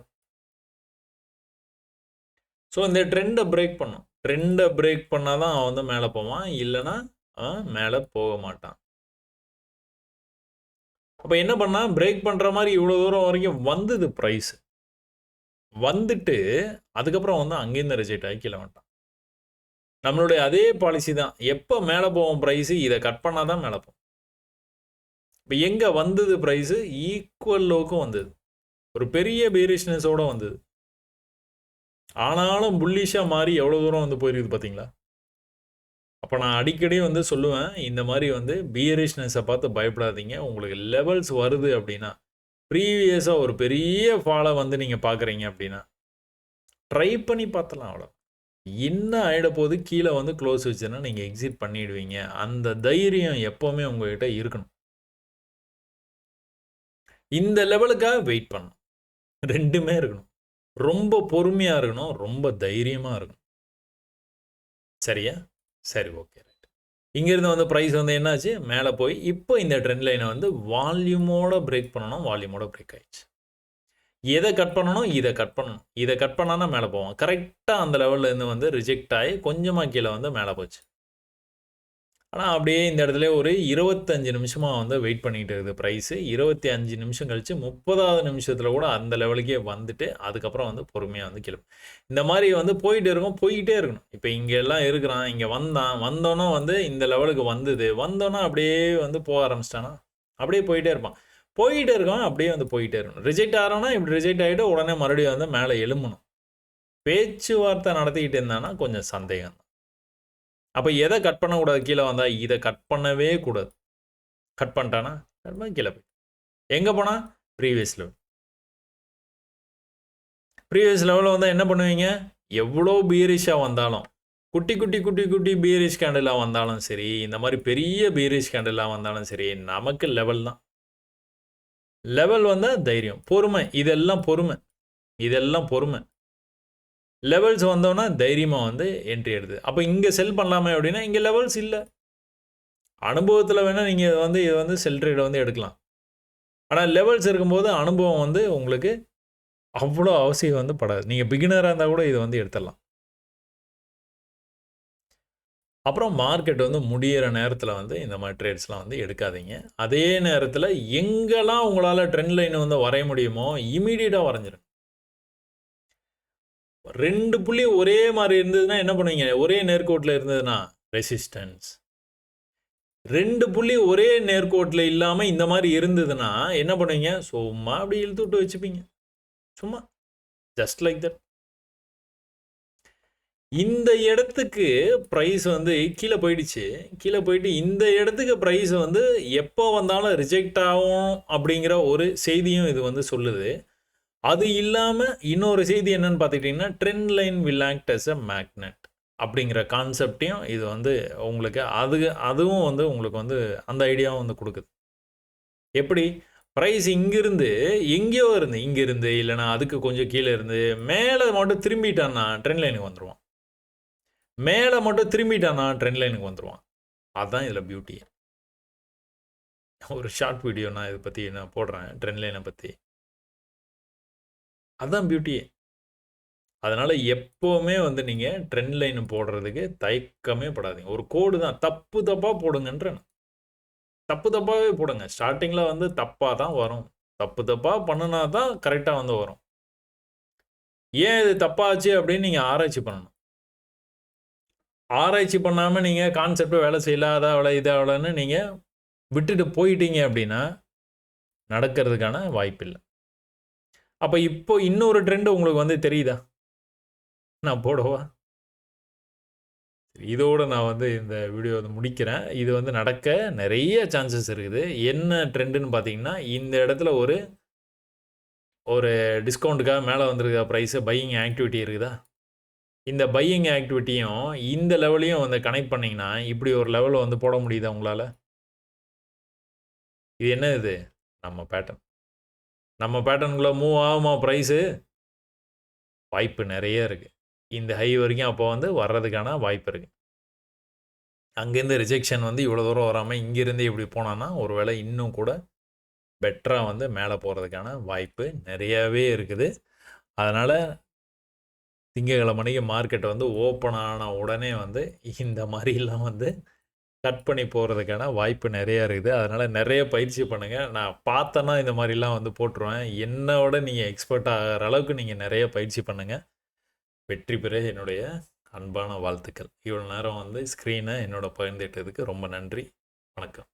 ஸோ இந்த ட்ரெண்ட பிரேக் பண்ணும். ட்ரெண்ட பிரேக் பண்ணா தான் அவன் வந்து மேல போவான். இல்லன்னா, அவன் மேல போக மாட்டான். அப்ப என்ன பண்ணான்? பிரேக் பண்ற மாரி இவ்வளோ தூரம் வரைக்கும் வந்தது பிரைஸ். வந்துட்டு, அதுக்கப்புறம் வந்து அங்கேருந்து ரிஜெக்ட் ஆகி கீழ வந்துட்டான். நம்மளுடைய அதே பாலிசி தான். எப்ப மேல போவும் பிரைஸ், இத கட் பண்ணா தான் மேல போகும். இப்ப எங்க வந்தது பிரைஸ்? ஈக்குவல் லோக்கும் வந்தது. ஒரு பெரிய பேரிஷ்னஸோட வந்தது. ஆனாலும் புல்லிஷா மாறி எவ்வளோ தூரம் வந்து போயிருக்குது பார்த்தீங்களா? அப்ப நான் அடிக்கடி வந்து சொல்லுவேன், இந்த மாரி வந்து பியரிஷ்னஸ பார்த்து பயப்படாதீங்க. உங்களுக்கு லெவல்ஸ் வருது அப்டின்னா, ப்ரீவியஸா ஒரு பெரிய ஃபால வந்து நீங்க பார்க்குறீங்க அப்டின்னா, ட்ரை பண்ணி பார்த்தலாம் அவ்வளோதான். என்ன ஆயிடப்போது கீழ வந்து க்ளோஸ் வச்சுன்னா, நீங்க எக்ஸிட் பண்ணிடுவீங்க. அந்த தைரியம் எப்பவுமே உங்ககிட்ட இருக்கணும். இந்த லெவலுக்காக வெயிட் பண்ணணும். 2மே இருக்கணும். ரொம்ப பொறுமையா இருக்கணும். ரொம்ப தைரியமா இருக்கணும். சரியா? சரி, ஓகே. ரைட். இங்கேருந்து வந்து பிரைஸ் வந்து என்னாச்சு? மேல போய், இப்போ இந்த ட்ரெண்ட் லைன வந்து வால்யூமோட பிரேக் பண்ணணும். வால்யூமோட பிரேக் ஆயிடுச்சு. எத கட் பண்ணணும்? இத கட் பண்ணணும். இத கட் பண்ணா தான் மேல போவான். கரெக்ட்டா அந்த லெவல்ல இருந்து வந்து ரிஜெக்ட் ஆயி, கொஞ்சமா கீழ வந்து மேல போச்சு. ஆனா, அப்படியே இந்த இடத்துல ஒரு 25 நிமிஷமா வந்து வெயிட் பண்ணிட்டு இருக்குது பிரைஸு. 25 நிமிஷம் கழிச்சு 30வது நிமிஷத்துல கூட அந்த லெவலுக்கே வந்துட்டு, அதுக்கப்புறம் வந்து பொறுமையா வந்து கீழ இந்த மாரி வந்து போயிட்டு இருக்கும், போயிட்டே இருக்கணும். இப்ப இங்க எல்லாம் இருக்கிறான், இங்க வந்தான், வந்தோன வந்து இந்த லெவலுக்கு வந்தது. வந்தோன அப்படியே வந்து போக ஆரம்பிச்சுட்டானா, அப்படியே போயிட்டே இருப்பான். போயிட்டே இருக்கவன் அப்படியே வந்து போயிட்டே இருக்கணும். ரிஜெக்ட் ஆறான்னா, இப்படி ரிஜெக்ட் ஆயிட்டு உடனே மறுபடியும் வந்து மேல எழும்பணும். பேச்சுவார்த்தை நடத்திக்கிட்டு இருந்தான்னா கொஞ்சம் சந்தேகம் தான். அப்போ எதை கட் பண்ணக்கூடாது கீழே வந்தால்? இதை கட் பண்ணவே கூடாது. கட் பண்ணிட்டானா கீழே போய் எங்கே போனால் ப்ரீவியஸ் லெவல். ப்ரீவியஸ் லெவலில் வந்தால் என்ன பண்ணுவீங்க? எவ்வளோ பியரிஷாக வந்தாலும், குட்டி குட்டி குட்டி குட்டி பியரிஷ் கேண்டிலாக வந்தாலும் சரி, இந்த மாதிரி பெரிய பியரிஷ் கேண்டிலாக வந்தாலும் சரி, நமக்கு லெவல் தான். லெவல் வந்தால் தைரியம், பொறுமை, இதெல்லாம் பொறுமை, இதெல்லாம் பொறுமை. லெவல்ஸ் வந்தோன்னா தைரியமாக வந்து என்ட்ரி எடுது. அப்போ இங்கே செல் பண்ணலாமே அப்படின்னா, இங்கே லெவல்ஸ் இல்லை. அனுபவத்தில் வேணால் நீங்கள் வந்து இதை வந்து செல் ட்ரேடை வந்து எடுக்கலாம். ஆனால் லெவல்ஸ் இருக்கும்போது அனுபவம் வந்து உங்களுக்கு அவ்வளோ அவசியம் வந்து படாது. நீங்கள் பிகினராக இருந்தால் கூட இதை வந்து எடுத்துடலாம். அப்புறம் மார்க்கெட் வந்து முடியிற நேரத்தில் வந்து இந்த மாதிரி ட்ரேட்ஸ்லாம் வந்து எடுக்காதீங்க. அதே நேரத்தில் எங்கெல்லாம் உங்களால் ட்ரெண்ட் லைன் வந்து வரைய முடியுமோ இமீடியட்டாக வரைஞ்சிருங்க. 2 புள்ளி ஒரே மாதிரி இருந்ததுன்னா என்ன பண்ணுவீங்க? ஒரே நேர்கோட்டில் இருந்ததுன்னா ரெசிஸ்டன்ஸ். 2 புள்ளி ஒரே நேர்கோட்டில் இல்லாமல் இந்த மாதிரி இருந்ததுன்னா என்ன பண்ணுவீங்க? சும்மா அப்படி இழுத்து விட்டு வச்சுப்பீங்க. சும்மா ஜஸ்ட் லைக் தட். இந்த இடத்துக்கு ப்ரைஸ் வந்து கீழே போயிடுச்சு. கீழே போயிட்டு இந்த இடத்துக்கு ப்ரைஸ் வந்து எப்போ வந்தாலும் ரிஜெக்ட் ஆகும் அப்படிங்கிற ஒரு செய்தியும் இது வந்து சொல்லுது. அது இல்லாமல் இன்னொரு செய்தி என்னன்னு பார்த்துக்கிட்டிங்கன்னா, trend line will act as a magnet அப்படிங்கிற கான்செப்டையும் இது வந்து உங்களுக்கு அதுவும் வந்து உங்களுக்கு வந்து அந்த ஐடியாவும் வந்து கொடுக்குது. எப்படி? ப்ரைஸ் இங்கிருந்து எங்கேயோ இருந்து இங்கிருந்து இல்லைனா அதுக்கு கொஞ்சம் கீழே இருந்து மேலே மட்டும் திரும்பிட்டான்னா ட்ரெண்ட் லைனுக்கு வந்துடுவான். மேலே மட்டும் திரும்பிட்டானா ட்ரெண்ட் லைனுக்கு வந்துடுவான். அதுதான் இதில் பியூட்டி. ஒரு ஷார்ட் வீடியோ நான் இதை பற்றி நான் போடுறேன், ட்ரெண்ட் லைனை பற்றி. அதுதான் பியூட்டியே. அதனால் எப்போவுமே வந்து நீங்கள் ட்ரெண்ட் லைன் போடுறதுக்கு தயக்கமே படாதீங்க. ஒரு கோடு தான், தப்பு தப்பாக போடுங்கன்றேன். தப்பு தப்பாகவே போடுங்க. ஸ்டார்டிங்கில் வந்து தப்பாக தான் வரும். தப்பு தப்பாக பண்ணினா தான் கரெக்டாக வந்து வரும். ஏன் இது தப்பாச்சு அப்படின்னு நீங்கள் ஆராய்ச்சி பண்ணணும். ஆராய்ச்சி பண்ணாமல் நீங்கள் கான்செப்டை வேலை செய்யலாத அவ்வளோ இதாகலன்னு நீங்கள் விட்டுட்டு போயிட்டீங்க அப்படின்னா நடக்கிறதுக்கான வாய்ப்பு இல்லை. அப்போ இப்போ இன்னொரு ட்ரெண்டு உங்களுக்கு வந்து தெரியுதா? நான் போடவா? இதோடு நான் வந்து இந்த வீடியோ வந்து முடிக்கிறேன். இது வந்து நடக்க நிறைய சான்சஸ் இருக்குது. என்ன ட்ரெண்டுன்னு பார்த்தீங்கன்னா, இந்த இடத்துல ஒரு டிஸ்கவுண்ட்டுக்காக மேலே வந்திருக்க ப்ரைஸு பையிங் ஆக்டிவிட்டி இருக்குதா? இந்த பையிங் ஆக்டிவிட்டியும் இந்த லெவலையும் வந்து கனெக்ட் பண்ணிங்கன்னா, இப்படி ஒரு லெவலில் வந்து போட முடியுதா உங்களால்? இது என்ன இது? நம்ம பேட்டர்ன். நம்ம பேட்டர்னுக்குள்ளே மூவ் ஆகுமா ப்ரைஸு? வாய்ப்பு நிறைய இருக்குது. இந்த ஹை வரைக்கும் அப்போ வந்து வர்றதுக்கான வாய்ப்பு இருக்குது. அங்கேருந்து ரிஜெக்ஷன் வந்து இவ்வளோ தூரம் வராமல் இங்கேருந்து இப்படி போனான்னா ஒரு வேளை இன்னும் கூட பெட்டராக வந்து மேலே போகிறதுக்கான வாய்ப்பு நிறையாவே இருக்குது. அதனால் திங்கட்கிழமைக்கு மார்க்கெட் வந்து ஓப்பன் ஆன உடனே வந்து இந்த மாதிரிலாம் வந்து கட் பண்ணி போகிறதுக்கான வாய்ப்பு நிறையா இருக்குது. அதனால் நிறைய பயிற்சி பண்ணுங்கள். நான் பார்த்தேன்னா இந்த மாதிரிலாம் வந்து போட்டுருவேன். என்னோட நீங்கள் எக்ஸ்பர்ட் ஆகிற அளவுக்கு நீங்கள் நிறைய பயிற்சி பண்ணுங்கள். வெற்றி பெற என்னுடைய அன்பான வாழ்த்துக்கள். இவ்வளோ நேரம் வந்து ஸ்க்ரீனை என்னோட பகிர்ந்துட்டதுக்கு ரொம்ப நன்றி. வணக்கம்.